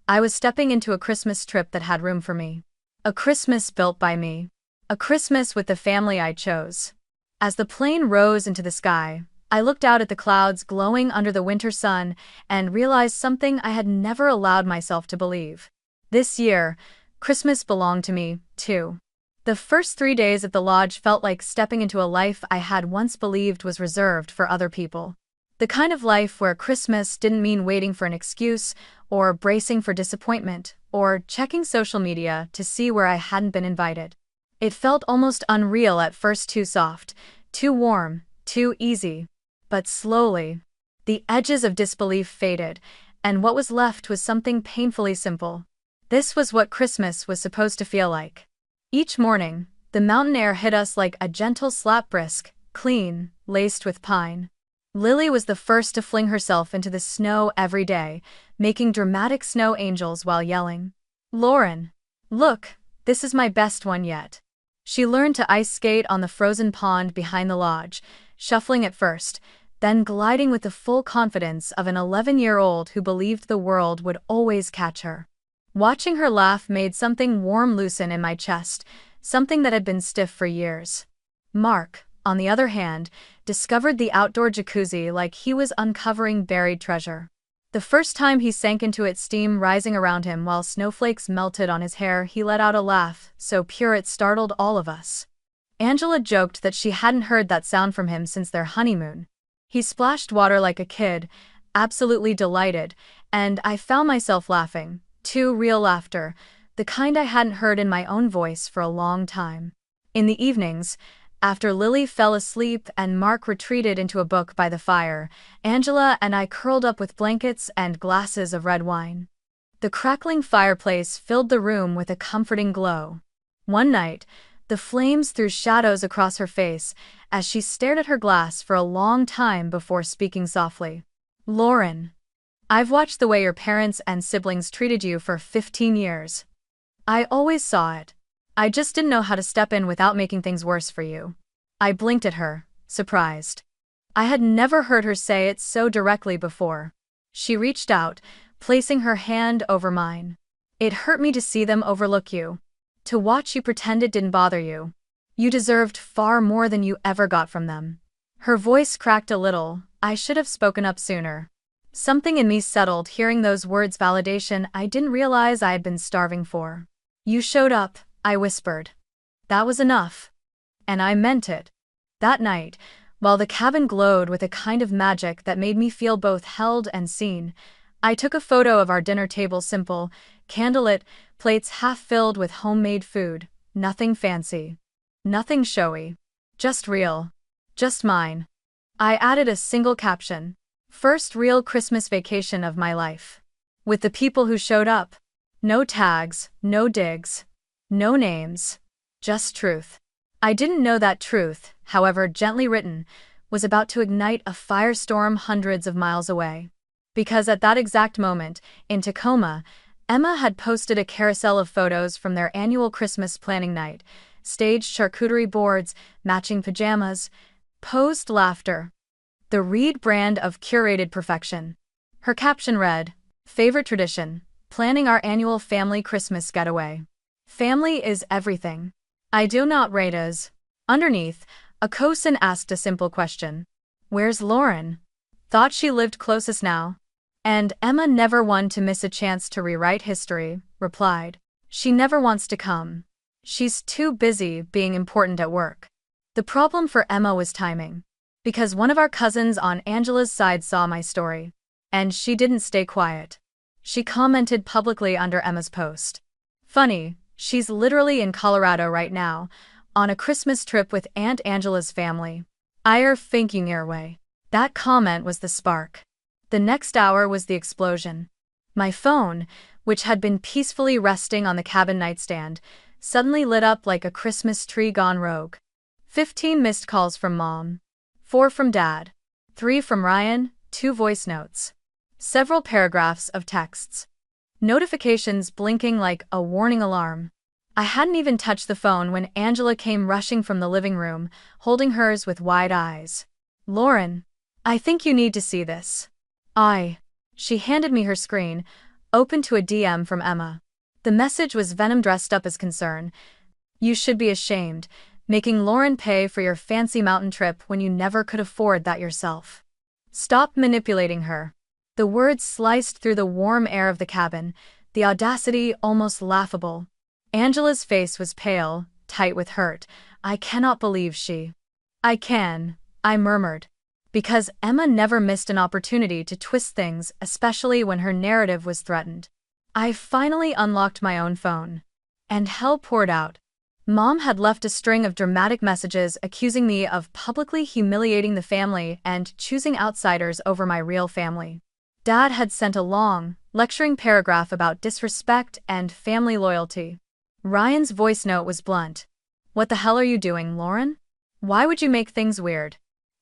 I was stepping into a Christmas trip that had room for me. A Christmas built by me. A Christmas with the family I chose. As the plane rose into the sky, I looked out at the clouds glowing under the winter sun and realized something I had never allowed myself to believe. This year, Christmas belonged to me, too. The first 3 days at the lodge felt like stepping into a life I had once believed was reserved for other people. The kind of life where Christmas didn't mean waiting for an excuse, or bracing for disappointment, or checking social media to see where I hadn't been invited. It felt almost unreal at first, too soft, too warm, too easy. But slowly, the edges of disbelief faded, and what was left was something painfully simple. This was what Christmas was supposed to feel like. Each morning, the mountain air hit us like a gentle slap, brisk, clean, laced with pine. Lily was the first to fling herself into the snow every day, making dramatic snow angels while yelling, "Lauren! Look, this is my best one yet." She learned to ice skate on the frozen pond behind the lodge, shuffling at first, then gliding with the full confidence of an 11-year-old who believed the world would always catch her. Watching her laugh made something warm loosen in my chest, something that had been stiff for years. Mark, on the other hand, discovered the outdoor jacuzzi like he was uncovering buried treasure. The first time he sank into it, steam rising around him while snowflakes melted on his hair, he let out a laugh so pure it startled all of us. Angela joked that she hadn't heard that sound from him since their honeymoon. He splashed water like a kid, absolutely delighted, and I found myself laughing, too real laughter, the kind I hadn't heard in my own voice for a long time. In the evenings, after Lily fell asleep and Mark retreated into a book by the fire, Angela and I curled up with blankets and glasses of red wine. The crackling fireplace filled the room with a comforting glow. One night, the flames threw shadows across her face as she stared at her glass for a long time before speaking softly. "Lauren, I've watched the way your parents and siblings treated you for 15 years. I always saw it. I just didn't know how to step in without making things worse for you." I blinked at her, surprised. I had never heard her say it so directly before. She reached out, placing her hand over mine. "It hurt me to see them overlook you. To watch you pretend it didn't bother you. You deserved far more than you ever got from them." Her voice cracked a little. I should have spoken up sooner. Something in me settled hearing those words, validation I didn't realize I had been starving for. "You showed up," I whispered. "That was enough." And I meant it. That night, while the cabin glowed with a kind of magic that made me feel both held and seen, I took a photo of our dinner table, simple, candlelit, plates half filled with homemade food, nothing fancy. Nothing showy. Just real. Just mine. I added a single caption. "First real Christmas vacation of my life." With the people who showed up. No tags, no digs. No names. Just truth. I didn't know that truth, however gently written, was about to ignite a firestorm hundreds of miles away. Because at that exact moment, in Tacoma, Emma had posted a carousel of photos from their annual Christmas planning night, staged charcuterie boards, matching pajamas, posed laughter. The Reed brand of curated perfection. Her caption read, "Favorite tradition, planning our annual family Christmas getaway. Family is everything. I do not rate as." Underneath, a cosin asked a simple question. "Where's Lauren? Thought she lived closest now." And Emma, never one to miss a chance to rewrite history, replied, "She never wants to come. She's too busy being important at work." The problem for Emma was timing. Because one of our cousins on Angela's side saw my story. And she didn't stay quiet. She commented publicly under Emma's post. "Funny, she's literally in Colorado right now, on a Christmas trip with Aunt Angela's family. Ihr thinking your way." That comment was the spark. The next hour was the explosion. My phone, which had been peacefully resting on the cabin nightstand, suddenly lit up like a Christmas tree gone rogue. 15 missed calls from Mom. 4 from Dad. 3 from Ryan, 2 voice notes. Several paragraphs of texts. Notifications blinking like a warning alarm. I hadn't even touched the phone when Angela came rushing from the living room, holding hers with wide eyes. "Lauren, I think you need to see this." She handed me her screen, open to a DM from Emma. The message was venom dressed up as concern. "You should be ashamed, making Lauren pay for your fancy mountain trip when you never could afford that yourself. Stop manipulating her." The words sliced through the warm air of the cabin, the audacity almost laughable. Angela's face was pale, tight with hurt. "I cannot believe she." "I can," I murmured. Because Emma never missed an opportunity to twist things, especially when her narrative was threatened. I finally unlocked my own phone. And hell poured out. Mom had left a string of dramatic messages accusing me of publicly humiliating the family and choosing outsiders over my real family. Dad had sent a long, lecturing paragraph about disrespect and family loyalty. Ryan's voice note was blunt. "What the hell are you doing, Lauren? Why would you make things weird?"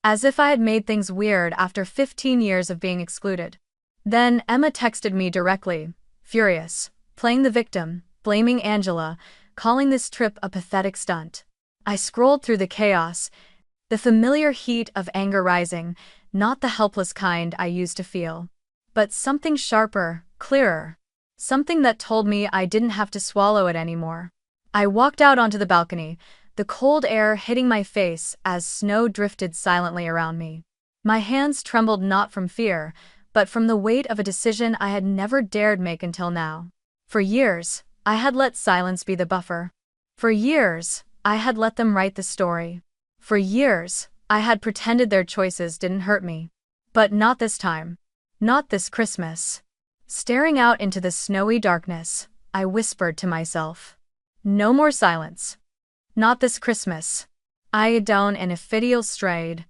As if I had made things weird after 15 years of being excluded. Then Emma texted me directly, furious, playing the victim, blaming Angela, calling this trip a pathetic stunt. I scrolled through the chaos, the familiar heat of anger rising, not the helpless kind I used to feel, but something sharper, clearer, something that told me I didn't have to swallow it anymore. I walked out onto the balcony, the cold air hitting my face as snow drifted silently around me. My hands trembled not from fear, but from the weight of a decision I had never dared make until now. For years, I had let silence be the buffer. For years, I had let them write the story. For years, I had pretended their choices didn't hurt me. But not this time. Not this Christmas. Staring out into the snowy darkness, I whispered to myself. No more silence. Not this Christmas. I down and Ephidial strayed.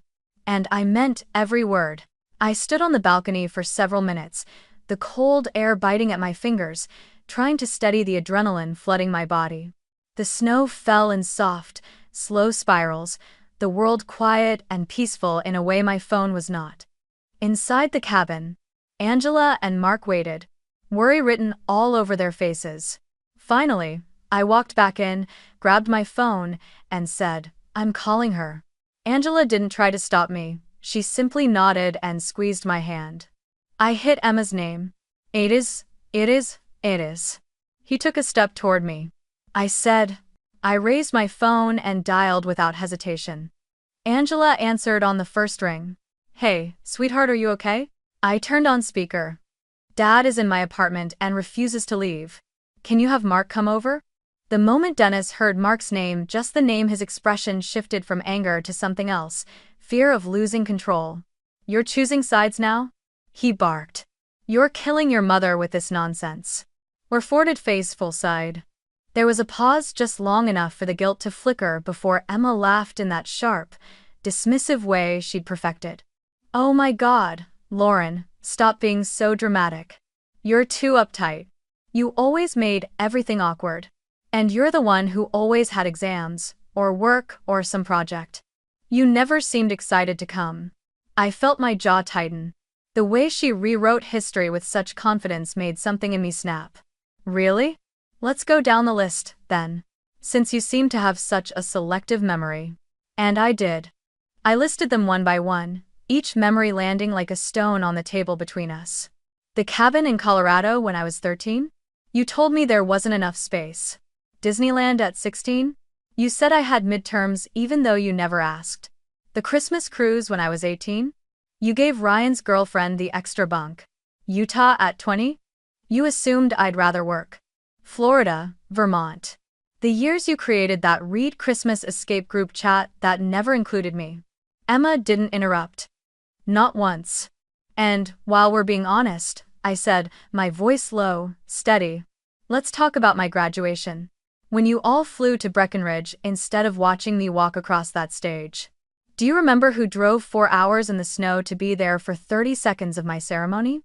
And I meant every word. I stood on the balcony for several minutes, the cold air biting at my fingers, trying to steady the adrenaline flooding my body. The snow fell in soft, slow spirals, the world quiet and peaceful in a way my phone was not. Inside the cabin, Angela and Mark waited, worry written all over their faces. Finally, I walked back in, grabbed my phone, and said, "I'm calling her." Angela didn't try to stop me, she simply nodded and squeezed my hand. I hit Emma's name. It is. He took a step toward me. I said. I raised my phone and dialed without hesitation. Angela answered on the first ring. "Hey, sweetheart, are you okay?" I turned on speaker. "Dad is in my apartment and refuses to leave. Can you have Mark come over?" The moment Dennis heard Mark's name, just the name, his expression shifted from anger to something else, fear of losing control. "You're choosing sides now?" he barked. "You're killing your mother with this nonsense." We're forwarded face full side. There was a pause just long enough for the guilt to flicker before Emma laughed in that sharp, dismissive way she'd perfected. "Oh my God, Lauren, stop being so dramatic. You're too uptight. You always made everything awkward. And you're the one who always had exams, or work, or some project. You never seemed excited to come." I felt my jaw tighten. The way she rewrote history with such confidence made something in me snap. "Really? Let's go down the list, then. Since you seem to have such a selective memory." And I did. I listed them one by one, each memory landing like a stone on the table between us. The cabin in Colorado when I was 13? You told me there wasn't enough space. Disneyland at 16? You said I had midterms even though you never asked. The Christmas cruise when I was 18? You gave Ryan's girlfriend the extra bunk. Utah at 20? You assumed I'd rather work. Florida, Vermont. The years you created that Read Christmas escape group chat that never included me. Emma didn't interrupt. Not once. And, while we're being honest, I said, my voice low, steady. Let's talk about my graduation. When you all flew to Breckenridge instead of watching me walk across that stage. Do you remember who drove 4 hours in the snow to be there for 30 seconds of my ceremony?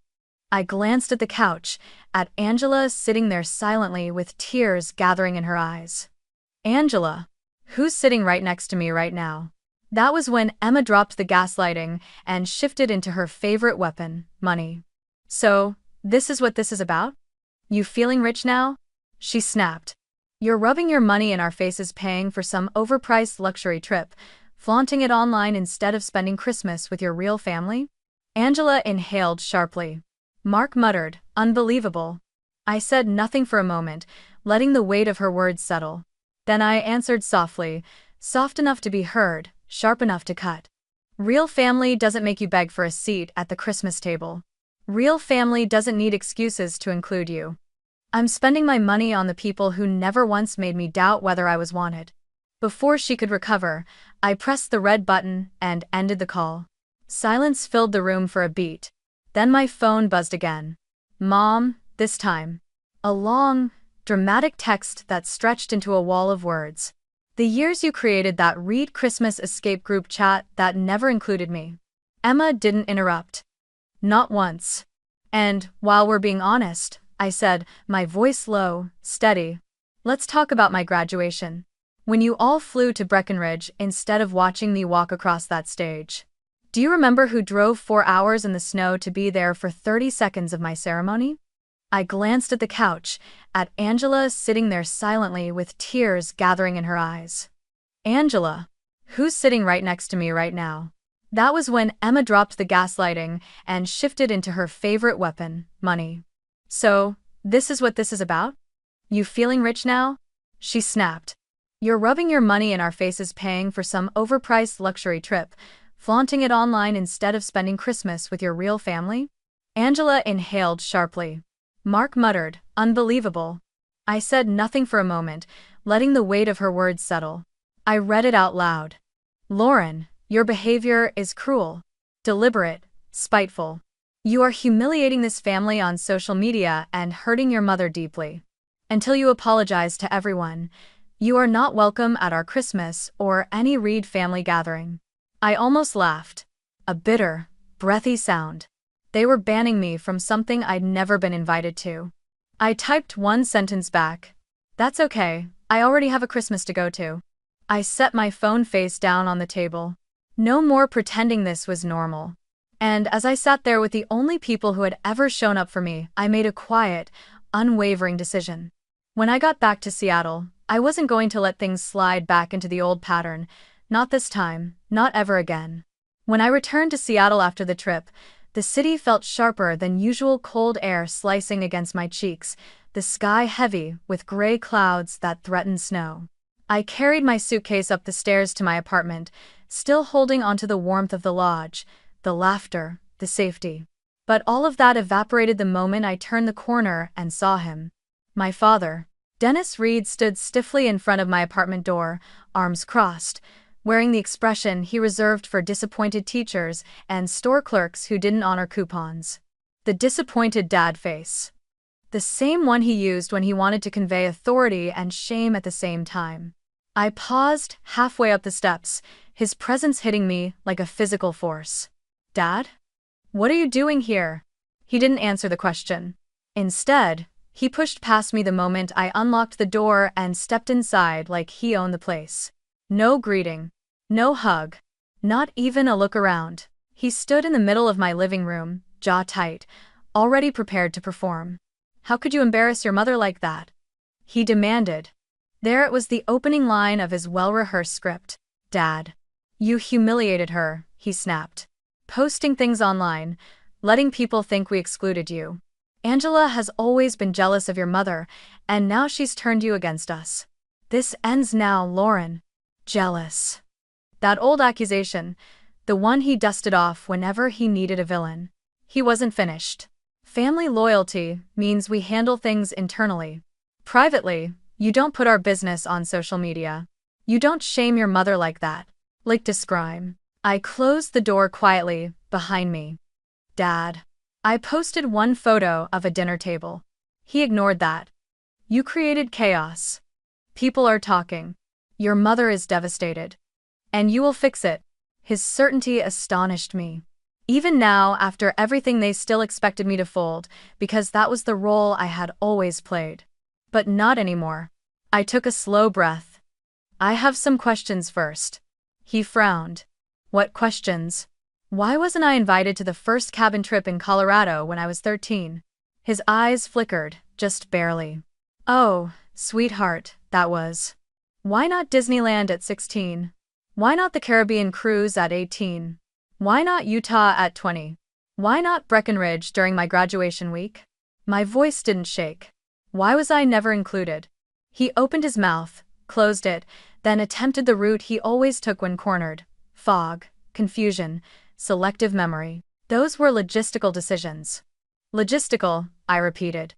I glanced at the couch, at Angela sitting there silently with tears gathering in her eyes. Angela, who's sitting right next to me right now? That was when Emma dropped the gaslighting and shifted into her favorite weapon, money. So, this is what this is about? You feeling rich now? She snapped. You're rubbing your money in our faces paying for some overpriced luxury trip, flaunting it online instead of spending Christmas with your real family? Angela inhaled sharply. Mark muttered, unbelievable. I said nothing for a moment, letting the weight of her words settle. Then I answered softly, soft enough to be heard, sharp enough to cut. Real family doesn't make you beg for a seat at the Christmas table. Real family doesn't need excuses to include you. I'm spending my money on the people who never once made me doubt whether I was wanted. Before she could recover, I pressed the red button and ended the call. Silence filled the room for a beat. Then my phone buzzed again. Mom, this time. A long, dramatic text that stretched into a wall of words. The years you created that Read Christmas escape group chat that never included me. Emma didn't interrupt. Not once. And, while we're being honest, I said, my voice low, steady, let's talk about my graduation. When you all flew to Breckenridge instead of watching me walk across that stage. Do you remember who drove 4 hours in the snow to be there for 30 seconds of my ceremony? I glanced at the couch, at Angela sitting there silently with tears gathering in her eyes. Angela, who's sitting right next to me right now? That was when Emma dropped the gaslighting and shifted into her favorite weapon, money. So, this is what this is about? You feeling rich now? She snapped. You're rubbing your money in our faces paying for some overpriced luxury trip, flaunting it online instead of spending Christmas with your real family? Angela inhaled sharply. Mark muttered, unbelievable. I said nothing for a moment, letting the weight of her words settle. I read it out loud. Lauren, your behavior is cruel, deliberate, spiteful. You are humiliating this family on social media and hurting your mother deeply. Until you apologize to everyone, you are not welcome at our Christmas or any Reed family gathering. I almost laughed. A bitter, breathy sound. They were banning me from something I'd never been invited to. I typed one sentence back. That's okay, I already have a Christmas to go to. I set my phone face down on the table. No more pretending this was normal. And as I sat there with the only people who had ever shown up for me, I made a quiet, unwavering decision. When I got back to Seattle, I wasn't going to let things slide back into the old pattern. Not this time, not ever again. When I returned to Seattle after the trip, the city felt sharper than usual, cold air slicing against my cheeks, the sky heavy with gray clouds that threatened snow. I carried my suitcase up the stairs to my apartment, still holding onto the warmth of the lodge, the laughter, the safety. But all of that evaporated the moment I turned the corner and saw him. My father. Dennis Reed stood stiffly in front of my apartment door, arms crossed, wearing the expression he reserved for disappointed teachers and store clerks who didn't honor coupons. The disappointed dad face. The same one he used when he wanted to convey authority and shame at the same time. I paused halfway up the steps, his presence hitting me like a physical force. Dad? What are you doing here? He didn't answer the question. Instead, he pushed past me the moment I unlocked the door and stepped inside like he owned the place. No greeting. No hug. Not even a look around. He stood in the middle of my living room, jaw tight, already prepared to perform. How could you embarrass your mother like that? He demanded. There it was, the opening line of his well-rehearsed script. Dad. You humiliated her, he snapped. Posting things online, letting people think we excluded you. Angela has always been jealous of your mother, and now she's turned you against us. This ends now, Lauren. Jealous. That old accusation, the one he dusted off whenever he needed a villain. He wasn't finished. Family loyalty means we handle things internally. Privately, you don't put our business on social media. You don't shame your mother like that. Like describe. I closed the door quietly, behind me. Dad. I posted one photo of a dinner table. He ignored that. You created chaos. People are talking. Your mother is devastated. And you will fix it. His certainty astonished me. Even now, after everything, they still expected me to fold, because that was the role I had always played. But not anymore. I took a slow breath. I have some questions first. He frowned. What questions? Why wasn't I invited to the first cabin trip in Colorado when I was 13? His eyes flickered, just barely. Oh, sweetheart, that was. Why not Disneyland at 16? Why not the Caribbean cruise at 18? Why not Utah at 20? Why not Breckenridge during my graduation week? My voice didn't shake. Why was I never included? He opened his mouth, closed it, then attempted the route he always took when cornered. Fog, confusion, selective memory. Those were logistical decisions. Logistical, I repeated.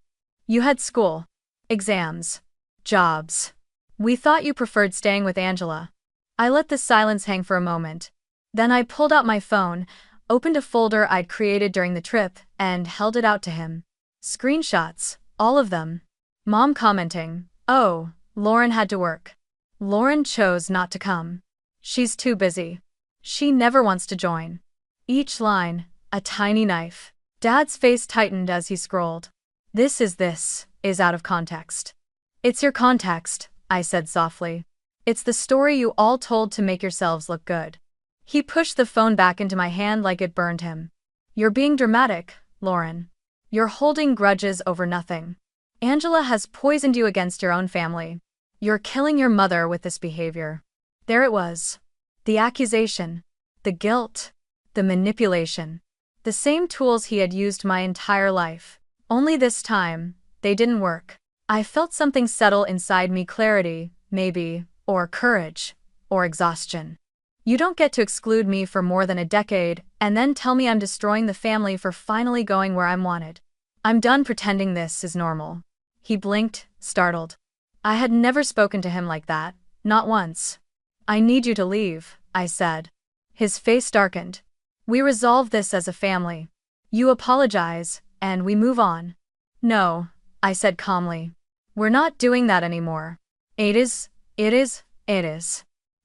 You had school, exams, jobs. We thought you preferred staying with Angela. I let the silence hang for a moment. Then I pulled out my phone, opened a folder I'd created during the trip, and held it out to him. Screenshots, all of them. Mom commenting, oh, Lauren had to work. Lauren chose not to come. She's too busy. She never wants to join. Each line, a tiny knife. Dad's face tightened as he scrolled. This is out of context. It's your context, I said softly. It's the story you all told to make yourselves look good. He pushed the phone back into my hand like it burned him. You're being dramatic, Lauren. You're holding grudges over nothing. Angela has poisoned you against your own family. You're killing your mother with this behavior. There it was. The accusation. The guilt. The manipulation. The same tools he had used my entire life. Only this time, they didn't work. I felt something settle inside me, clarity, maybe, or courage, or exhaustion. You don't get to exclude me for more than a decade and then tell me I'm destroying the family for finally going where I'm wanted. I'm done pretending this is normal. He blinked, startled. I had never spoken to him like that, not once. I need you to leave, I said. His face darkened. We resolve this as a family. You apologize, and we move on. No, I said calmly. We're not doing that anymore. It is.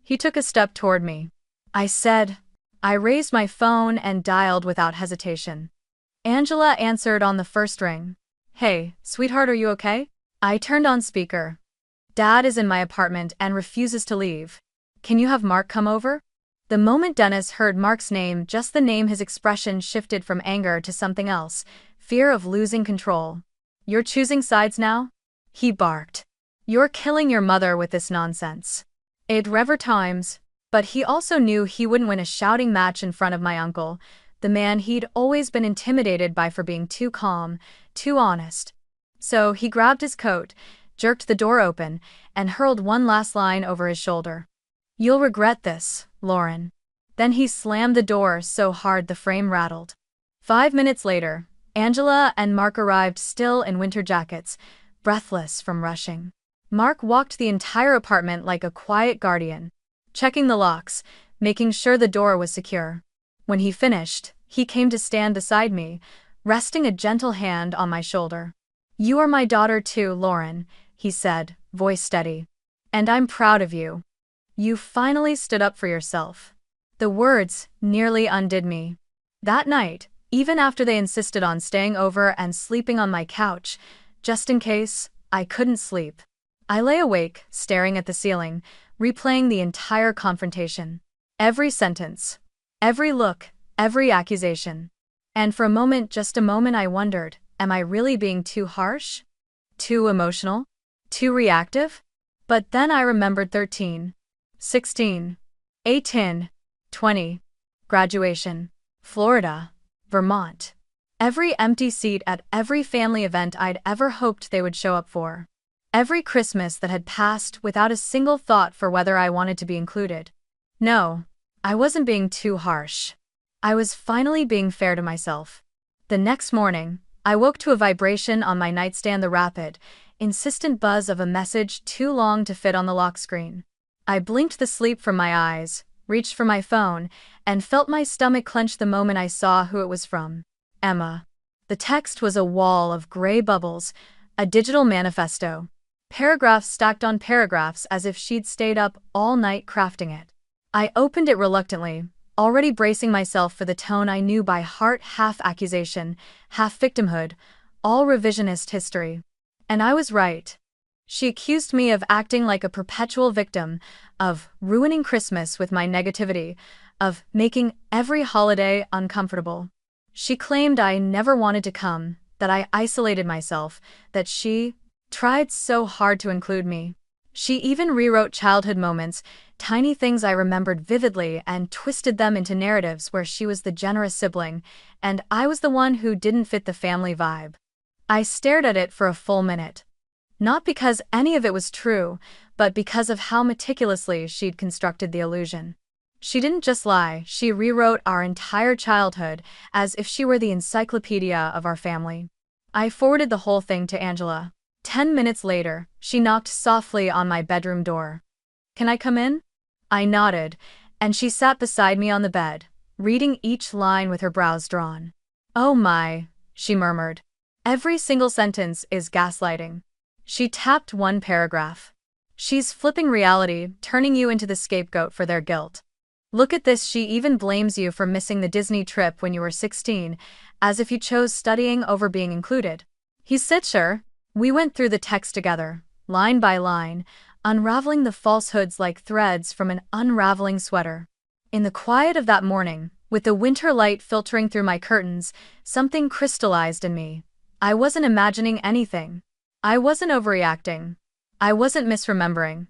He took a step toward me. I said. I raised my phone and dialed without hesitation. Angela answered on the first ring. Hey, sweetheart, are you okay? I turned on speaker. Dad is in my apartment and refuses to leave. Can you have Mark come over? The moment Dennis heard Mark's name, just the name, his expression shifted from anger to something else, fear of losing control. You're choosing sides now? He barked. You're killing your mother with this nonsense. It rever times, but he also knew he wouldn't win a shouting match in front of my uncle, the man he'd always been intimidated by for being too calm, too honest. So he grabbed his coat, jerked the door open, and hurled one last line over his shoulder. You'll regret this, Lauren. Then he slammed the door so hard the frame rattled. 5 minutes later, Angela and Mark arrived, still in winter jackets, breathless from rushing. Mark walked the entire apartment like a quiet guardian, checking the locks, making sure the door was secure. When he finished, he came to stand beside me, resting a gentle hand on my shoulder. You are my daughter too, Lauren, he said, voice steady. And I'm proud of you. You finally stood up for yourself. The words nearly undid me. That night, even after they insisted on staying over and sleeping on my couch, just in case, I couldn't sleep. I lay awake, staring at the ceiling, replaying the entire confrontation. Every sentence. Every look. Every accusation. And for a moment, just a moment, I wondered, am I really being too harsh? Too emotional? Too reactive? But then I remembered 13, 16, 18, 20. Graduation. Florida. Vermont. Every empty seat at every family event I'd ever hoped they would show up for. Every Christmas that had passed without a single thought for whether I wanted to be included. No, I wasn't being too harsh. I was finally being fair to myself. The next morning, I woke to a vibration on my nightstand, the rapid, insistent buzz of a message too long to fit on the lock screen. I blinked the sleep from my eyes, reached for my phone, and felt my stomach clench the moment I saw who it was from. Emma. The text was a wall of gray bubbles, a digital manifesto. Paragraphs stacked on paragraphs as if she'd stayed up all night crafting it. I opened it reluctantly, already bracing myself for the tone I knew by heart, half accusation, half victimhood, all revisionist history. And I was right. She accused me of acting like a perpetual victim, of ruining Christmas with my negativity, of making every holiday uncomfortable. She claimed I never wanted to come, that I isolated myself, that she tried so hard to include me. She even rewrote childhood moments, tiny things I remembered vividly, and twisted them into narratives where she was the generous sibling, and I was the one who didn't fit the family vibe. I stared at it for a full minute. Not because any of it was true, but because of how meticulously she'd constructed the illusion. She didn't just lie, she rewrote our entire childhood as if she were the encyclopedia of our family. I forwarded the whole thing to Angela. 10 minutes later, she knocked softly on my bedroom door. Can I come in? I nodded, and she sat beside me on the bed, reading each line with her brows drawn. Oh my, she murmured. Every single sentence is gaslighting. She tapped one paragraph. She's flipping reality, turning you into the scapegoat for their guilt. Look at this, she even blames you for missing the Disney trip when you were 16, as if you chose studying over being included. He said sure. We went through the text together, line by line, unraveling the falsehoods like threads from an unraveling sweater. In the quiet of that morning, with the winter light filtering through my curtains, something crystallized in me. I wasn't imagining anything. I wasn't overreacting. I wasn't misremembering.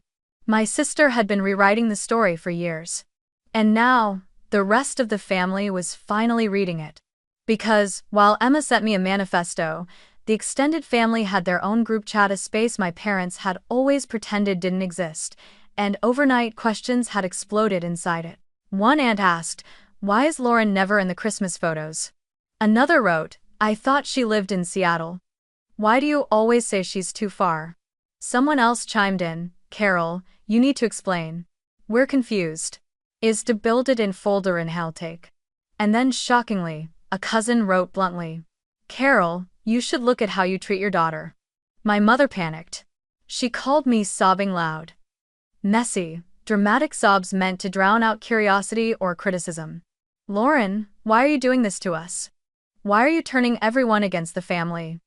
My sister had been rewriting the story for years. And now, the rest of the family was finally reading it. Because, while Emma sent me a manifesto, the extended family had their own group chat, a space my parents had always pretended didn't exist, and overnight questions had exploded inside it. One aunt asked, "Why is Lauren never in the Christmas photos?" Another wrote, "I thought she lived in Seattle. Why do you always say she's too far?" Someone else chimed in, "Carol, you need to explain. We're confused. Is to build it in folder in Haltake." And then shockingly, a cousin wrote bluntly, "Carol, you should look at how you treat your daughter." My mother panicked. She called me sobbing loud. Messy, dramatic sobs meant to drown out curiosity or criticism. "Lauren, why are you doing this to us? Why are you turning everyone against the family?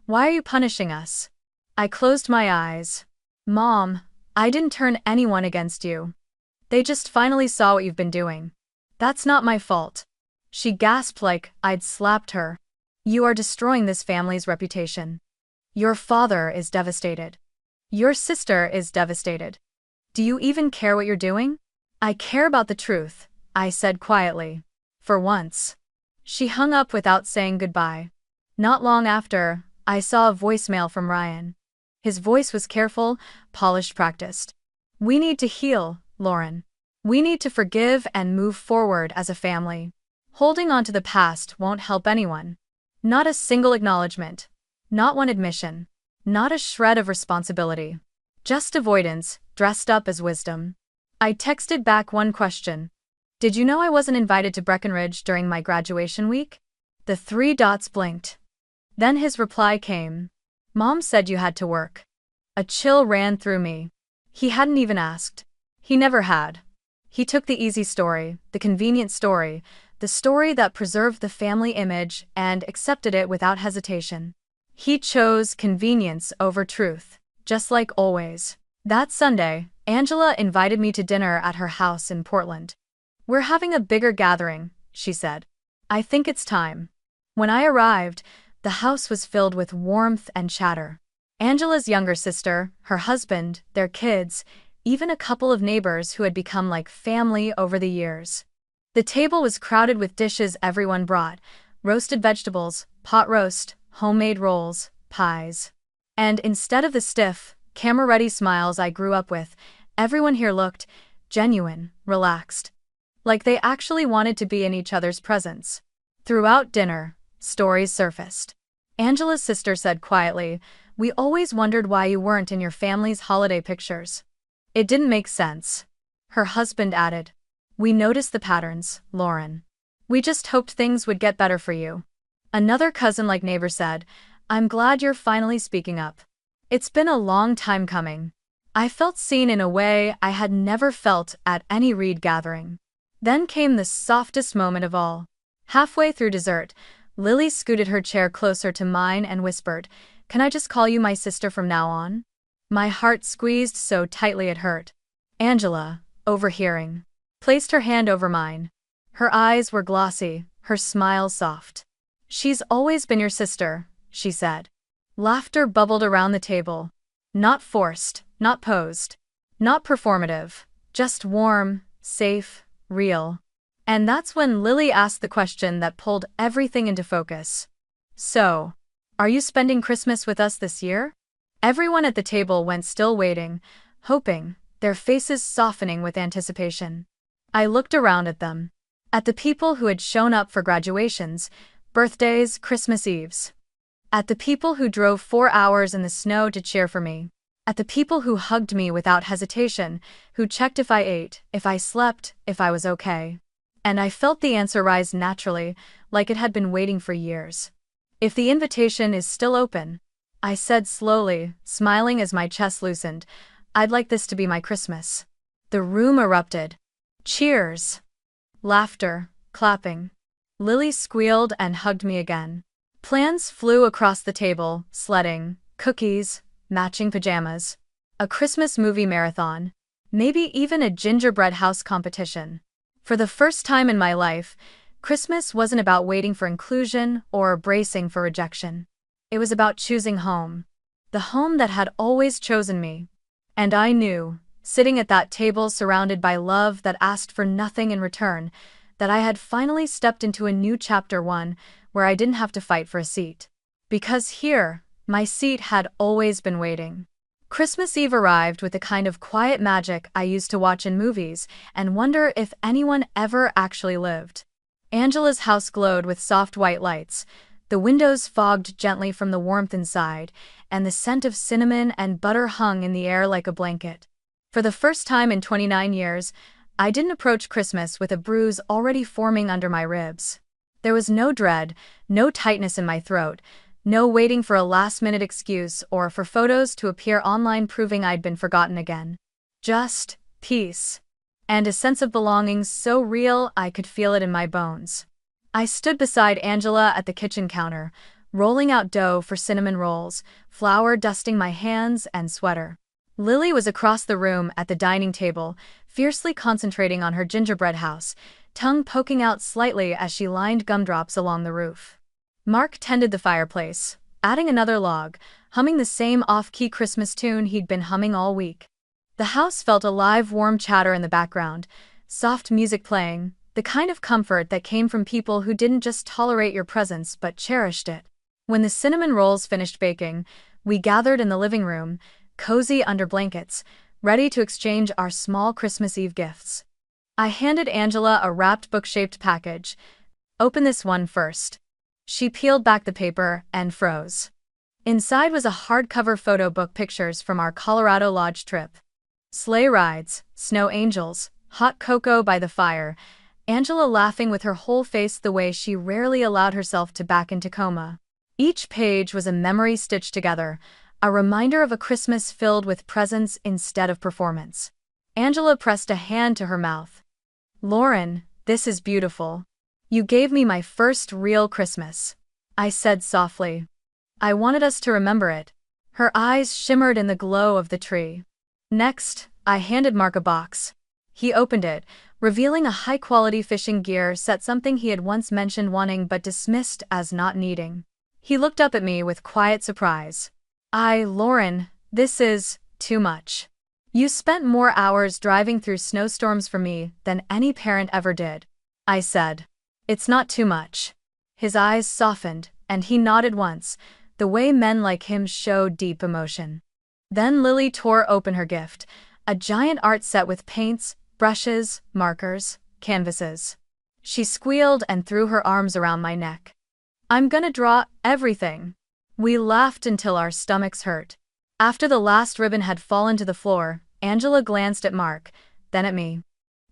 Why are you punishing us?" I closed my eyes. "Mom, I didn't turn anyone against you. They just finally saw what you've been doing. That's not my fault." She gasped like I'd slapped her. "You are destroying this family's reputation. Your father is devastated. Your sister is devastated. Do you even care what you're doing?" "I care about the truth," I said quietly. For once. She hung up without saying goodbye. Not long after, I saw a voicemail from Ryan. His voice was careful, polished, practiced. "We need to heal, Lauren. We need to forgive and move forward as a family. Holding on to the past won't help anyone. Not a single acknowledgement. Not one admission. Not a shred of responsibility. Just avoidance, dressed up as wisdom." I texted back one question. "Did you know I wasn't invited to Breckenridge during my graduation week?" The 3 dots blinked. Then his reply came. "Mom said you had to work." A chill ran through me. He hadn't even asked. He never had. He took the easy story, the convenient story, the story that preserved the family image, and accepted it without hesitation. He chose convenience over truth, just like always. That Sunday, Angela invited me to dinner at her house in Portland. "We're having a bigger gathering," she said. "I think it's time." When I arrived, the house was filled with warmth and chatter. Angela's younger sister, her husband, their kids, even a couple of neighbors who had become like family over the years. The table was crowded with dishes everyone brought: roasted vegetables, pot roast, homemade rolls, pies. And instead of the stiff, camera-ready smiles I grew up with, everyone here looked genuine, relaxed. Like they actually wanted to be in each other's presence. Throughout dinner, stories surfaced. Angela's sister said quietly, "We always wondered why you weren't in your family's holiday pictures. It didn't make sense." Her husband added, "We noticed the patterns, Lauren. We just hoped things would get better for you." Another cousin-like neighbor said, "I'm glad you're finally speaking up. It's been a long time coming." I felt seen in a way I had never felt at any Reed gathering. Then came the softest moment of all. Halfway through dessert, Lily scooted her chair closer to mine and whispered, "Can I just call you my sister from now on?" My heart squeezed so tightly it hurt. Angela, overhearing, placed her hand over mine. Her eyes were glossy, her smile soft. "She's always been your sister," she said. Laughter bubbled around the table. Not forced, not posed, not performative, just warm, safe, real. And that's when Lily asked the question that pulled everything into focus. "So, are you spending Christmas with us this year?" Everyone at the table went still, waiting, hoping, their faces softening with anticipation. I looked around at them. At the people who had shown up for graduations, birthdays, Christmas Eves. At the people who drove 4 hours in the snow to cheer for me. At the people who hugged me without hesitation, who checked if I ate, if I slept, if I was okay. And I felt the answer rise naturally, like it had been waiting for years. "If the invitation is still open," I said slowly, smiling as my chest loosened, "I'd like this to be my Christmas." The room erupted. Cheers. Laughter, clapping. Lily squealed and hugged me again. Plans flew across the table, sledding, cookies, matching pajamas. A Christmas movie marathon. Maybe even a gingerbread house competition. For the first time in my life, Christmas wasn't about waiting for inclusion or bracing for rejection. It was about choosing home. The home that had always chosen me. And I knew, sitting at that table surrounded by love that asked for nothing in return, that I had finally stepped into a new chapter, one where I didn't have to fight for a seat. Because here, my seat had always been waiting. Christmas Eve arrived with the kind of quiet magic I used to watch in movies and wonder if anyone ever actually lived. Angela's house glowed with soft white lights, the windows fogged gently from the warmth inside, and the scent of cinnamon and butter hung in the air like a blanket. For the first time in 29 years, I didn't approach Christmas with a bruise already forming under my ribs. There was no dread, no tightness in my throat, no waiting for a last-minute excuse or for photos to appear online proving I'd been forgotten again. Just peace. And a sense of belonging so real I could feel it in my bones. I stood beside Angela at the kitchen counter, rolling out dough for cinnamon rolls, flour dusting my hands and sweater. Lily was across the room at the dining table, fiercely concentrating on her gingerbread house, tongue poking out slightly as she lined gumdrops along the roof. Mark tended the fireplace, adding another log, humming the same off-key Christmas tune he'd been humming all week. The house felt alive, warm chatter in the background, soft music playing, the kind of comfort that came from people who didn't just tolerate your presence but cherished it. When the cinnamon rolls finished baking, we gathered in the living room, cozy under blankets, ready to exchange our small Christmas Eve gifts. I handed Angela a wrapped book-shaped package. "Open this one first." She peeled back the paper and froze. Inside was a hardcover photo book, pictures from our Colorado Lodge trip. Sleigh rides, snow angels, hot cocoa by the fire, Angela laughing with her whole face the way she rarely allowed herself to back into coma. Each page was a memory stitched together, a reminder of a Christmas filled with presence instead of performance. Angela pressed a hand to her mouth. "Lauren, this is beautiful. You gave me my first real Christmas," I said softly. "I wanted us to remember it." Her eyes shimmered in the glow of the tree. Next, I handed Mark a box. He opened it, revealing a high-quality fishing gear set, something he had once mentioned wanting but dismissed as not needing. He looked up at me with quiet surprise. "Lauren, this is too much. You spent more hours driving through snowstorms for me than any parent ever did," I said. "It's not too much." His eyes softened, and he nodded once, the way men like him showed deep emotion. Then Lily tore open her gift, a giant art set with paints, brushes, markers, canvases. She squealed and threw her arms around my neck. "I'm gonna draw everything." We laughed until our stomachs hurt. After the last ribbon had fallen to the floor, Angela glanced at Mark, then at me.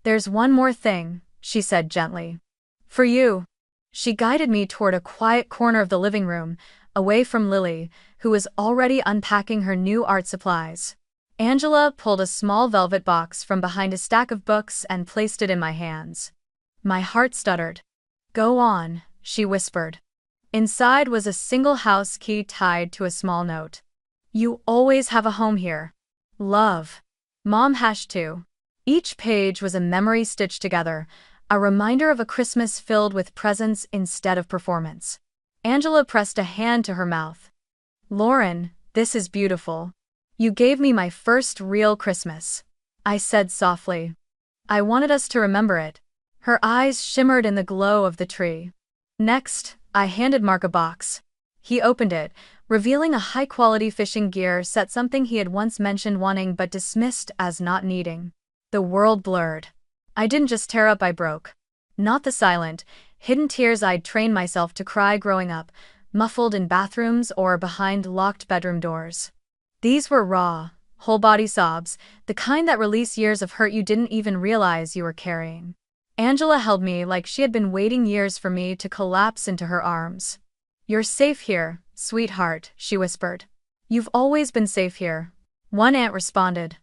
"There's one more thing," she said gently. "For you." She guided me toward a quiet corner of the living room, away from Lily, who was already unpacking her new art supplies. Angela pulled a small velvet box from behind a stack of books and placed it in my hands. My heart stuttered. "Go on," she whispered. Inside was a single house key tied to a small note. "You always have a home here. Love. Mom #2." Each page was a memory stitched together, a reminder of a Christmas filled with presence instead of performance. Angela pressed a hand to her mouth. "Lauren, this is beautiful. You gave me my first real Christmas," I said softly. "I wanted us to remember it." Her eyes shimmered in the glow of the tree. Next, I handed Mark a box. He opened it, revealing a high-quality fishing gear set, something he had once mentioned wanting but dismissed as not needing. The world blurred. I didn't just tear up, I broke. Not the silent, hidden tears I'd trained myself to cry growing up, muffled in bathrooms or behind locked bedroom doors. These were raw, whole-body sobs, the kind that release years of hurt you didn't even realize you were carrying. Angela held me like she had been waiting years for me to collapse into her arms. "You're safe here, sweetheart," she whispered. "You've always been safe here," one aunt responded.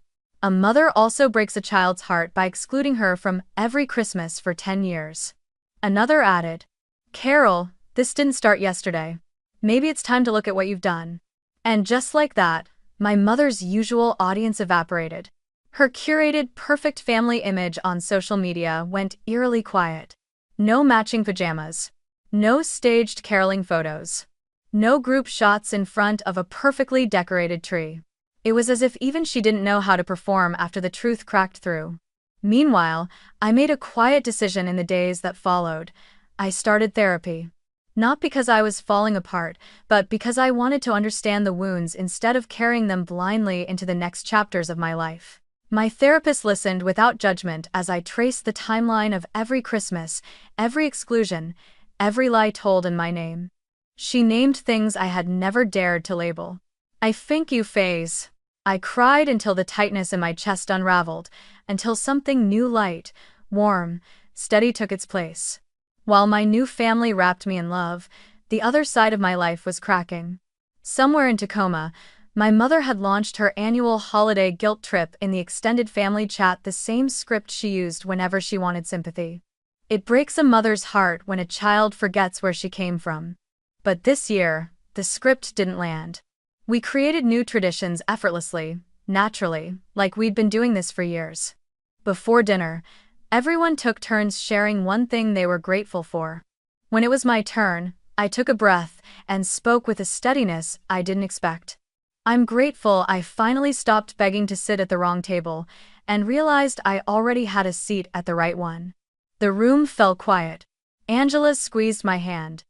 A mother also breaks a child's heart by excluding her from every Christmas for 10 years. Another added, "Carol, this didn't start yesterday. Maybe it's time to look at what you've done." And just like that, my mother's usual audience evaporated. Her curated, perfect family image on social media went eerily quiet. No matching pajamas. No staged caroling photos. No group shots in front of a perfectly decorated tree. It was as if even she didn't know how to perform after the truth cracked through. Meanwhile, I made a quiet decision in the days that followed. I started therapy. Not because I was falling apart, but because I wanted to understand the wounds instead of carrying them blindly into the next chapters of my life. My therapist listened without judgment as I traced the timeline of every Christmas, every exclusion, every lie told in my name. She named things I had never dared to label. "I think you phase." I cried until the tightness in my chest unraveled, until something new, light, warm, steady took its place. While my new family wrapped me in love, the other side of my life was cracking. Somewhere in Tacoma, my mother had launched her annual holiday guilt trip in the extended family chat, the same script she used whenever she wanted sympathy. It breaks a mother's heart when a child forgets where she came from. But this year, the script didn't land. We created new traditions effortlessly, naturally, like we'd been doing this for years. Before dinner, everyone took turns sharing one thing they were grateful for. When it was my turn, I took a breath and spoke with a steadiness I didn't expect. "I'm grateful I finally stopped begging to sit at the wrong table and realized I already had a seat at the right one." The room fell quiet. Angela squeezed my hand.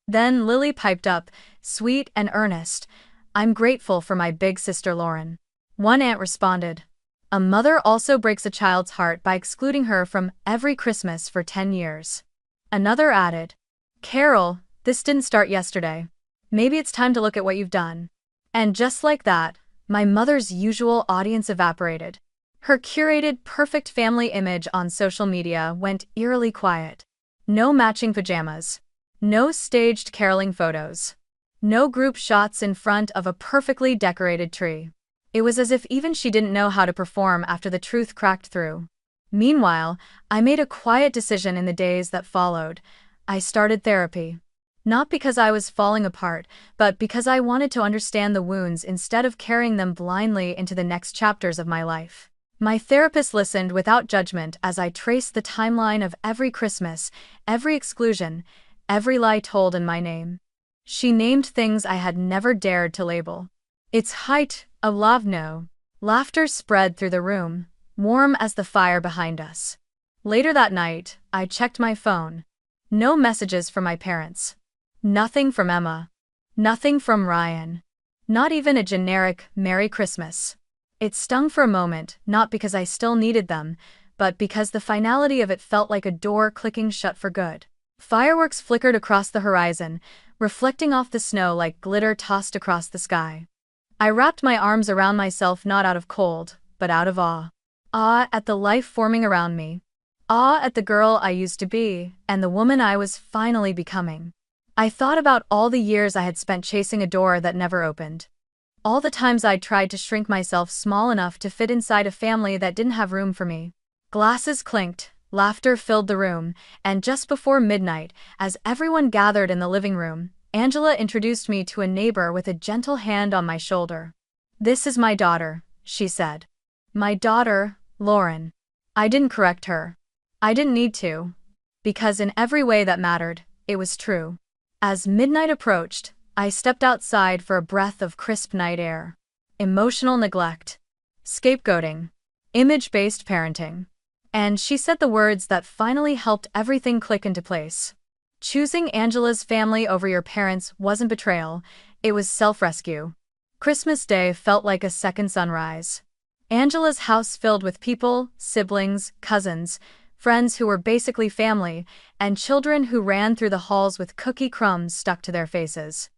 Then Lily piped up, sweet and earnest, "I'm grateful for my big sister Lauren." One aunt responded, "A mother also breaks a child's heart by excluding her from every Christmas for 10 years. Another added, "Carol, this didn't start yesterday. Maybe it's time to look at what you've done." And just like that, my mother's usual audience evaporated. Her curated, perfect family image on social media went eerily quiet. No matching pajamas. No staged caroling photos. No group shots in front of a perfectly decorated tree. It was as if even she didn't know how to perform after the truth cracked through. Meanwhile, I made a quiet decision in the days that followed. I started therapy. Not because I was falling apart, but because I wanted to understand the wounds instead of carrying them blindly into the next chapters of my life. My therapist listened without judgment as I traced the timeline of every Christmas, every exclusion, every lie told in my name. She named things I had never dared to label. "It's height of love, no." Laughter spread through the room, warm as the fire behind us. Later that night, I checked my phone. No messages from my parents. Nothing from Emma. Nothing from Ryan. Not even a generic "Merry Christmas." It stung for a moment, not because I still needed them, but because the finality of it felt like a door clicking shut for good. Fireworks flickered across the horizon, reflecting off the snow like glitter tossed across the sky. I wrapped my arms around myself, not out of cold, but out of awe. Awe at the life forming around me. Awe at the girl I used to be, and the woman I was finally becoming. I thought about all the years I had spent chasing a door that never opened. All the times I'd tried to shrink myself small enough to fit inside a family that didn't have room for me. Glasses clinked, laughter filled the room, and just before midnight, as everyone gathered in the living room, Angela introduced me to a neighbor with a gentle hand on my shoulder. "This is my daughter," she said. "My daughter, Lauren." I didn't correct her. I didn't need to. Because in every way that mattered, it was true. As midnight approached, I stepped outside for a breath of crisp night air. Emotional neglect. Scapegoating. Image-based parenting. And she said the words that finally helped everything click into place. Choosing Angela's family over your parents wasn't betrayal, it was self-rescue. Christmas Day felt like a second sunrise. Angela's house filled with people, siblings, cousins, friends who were basically family, and children who ran through the halls with cookie crumbs stuck to their faces.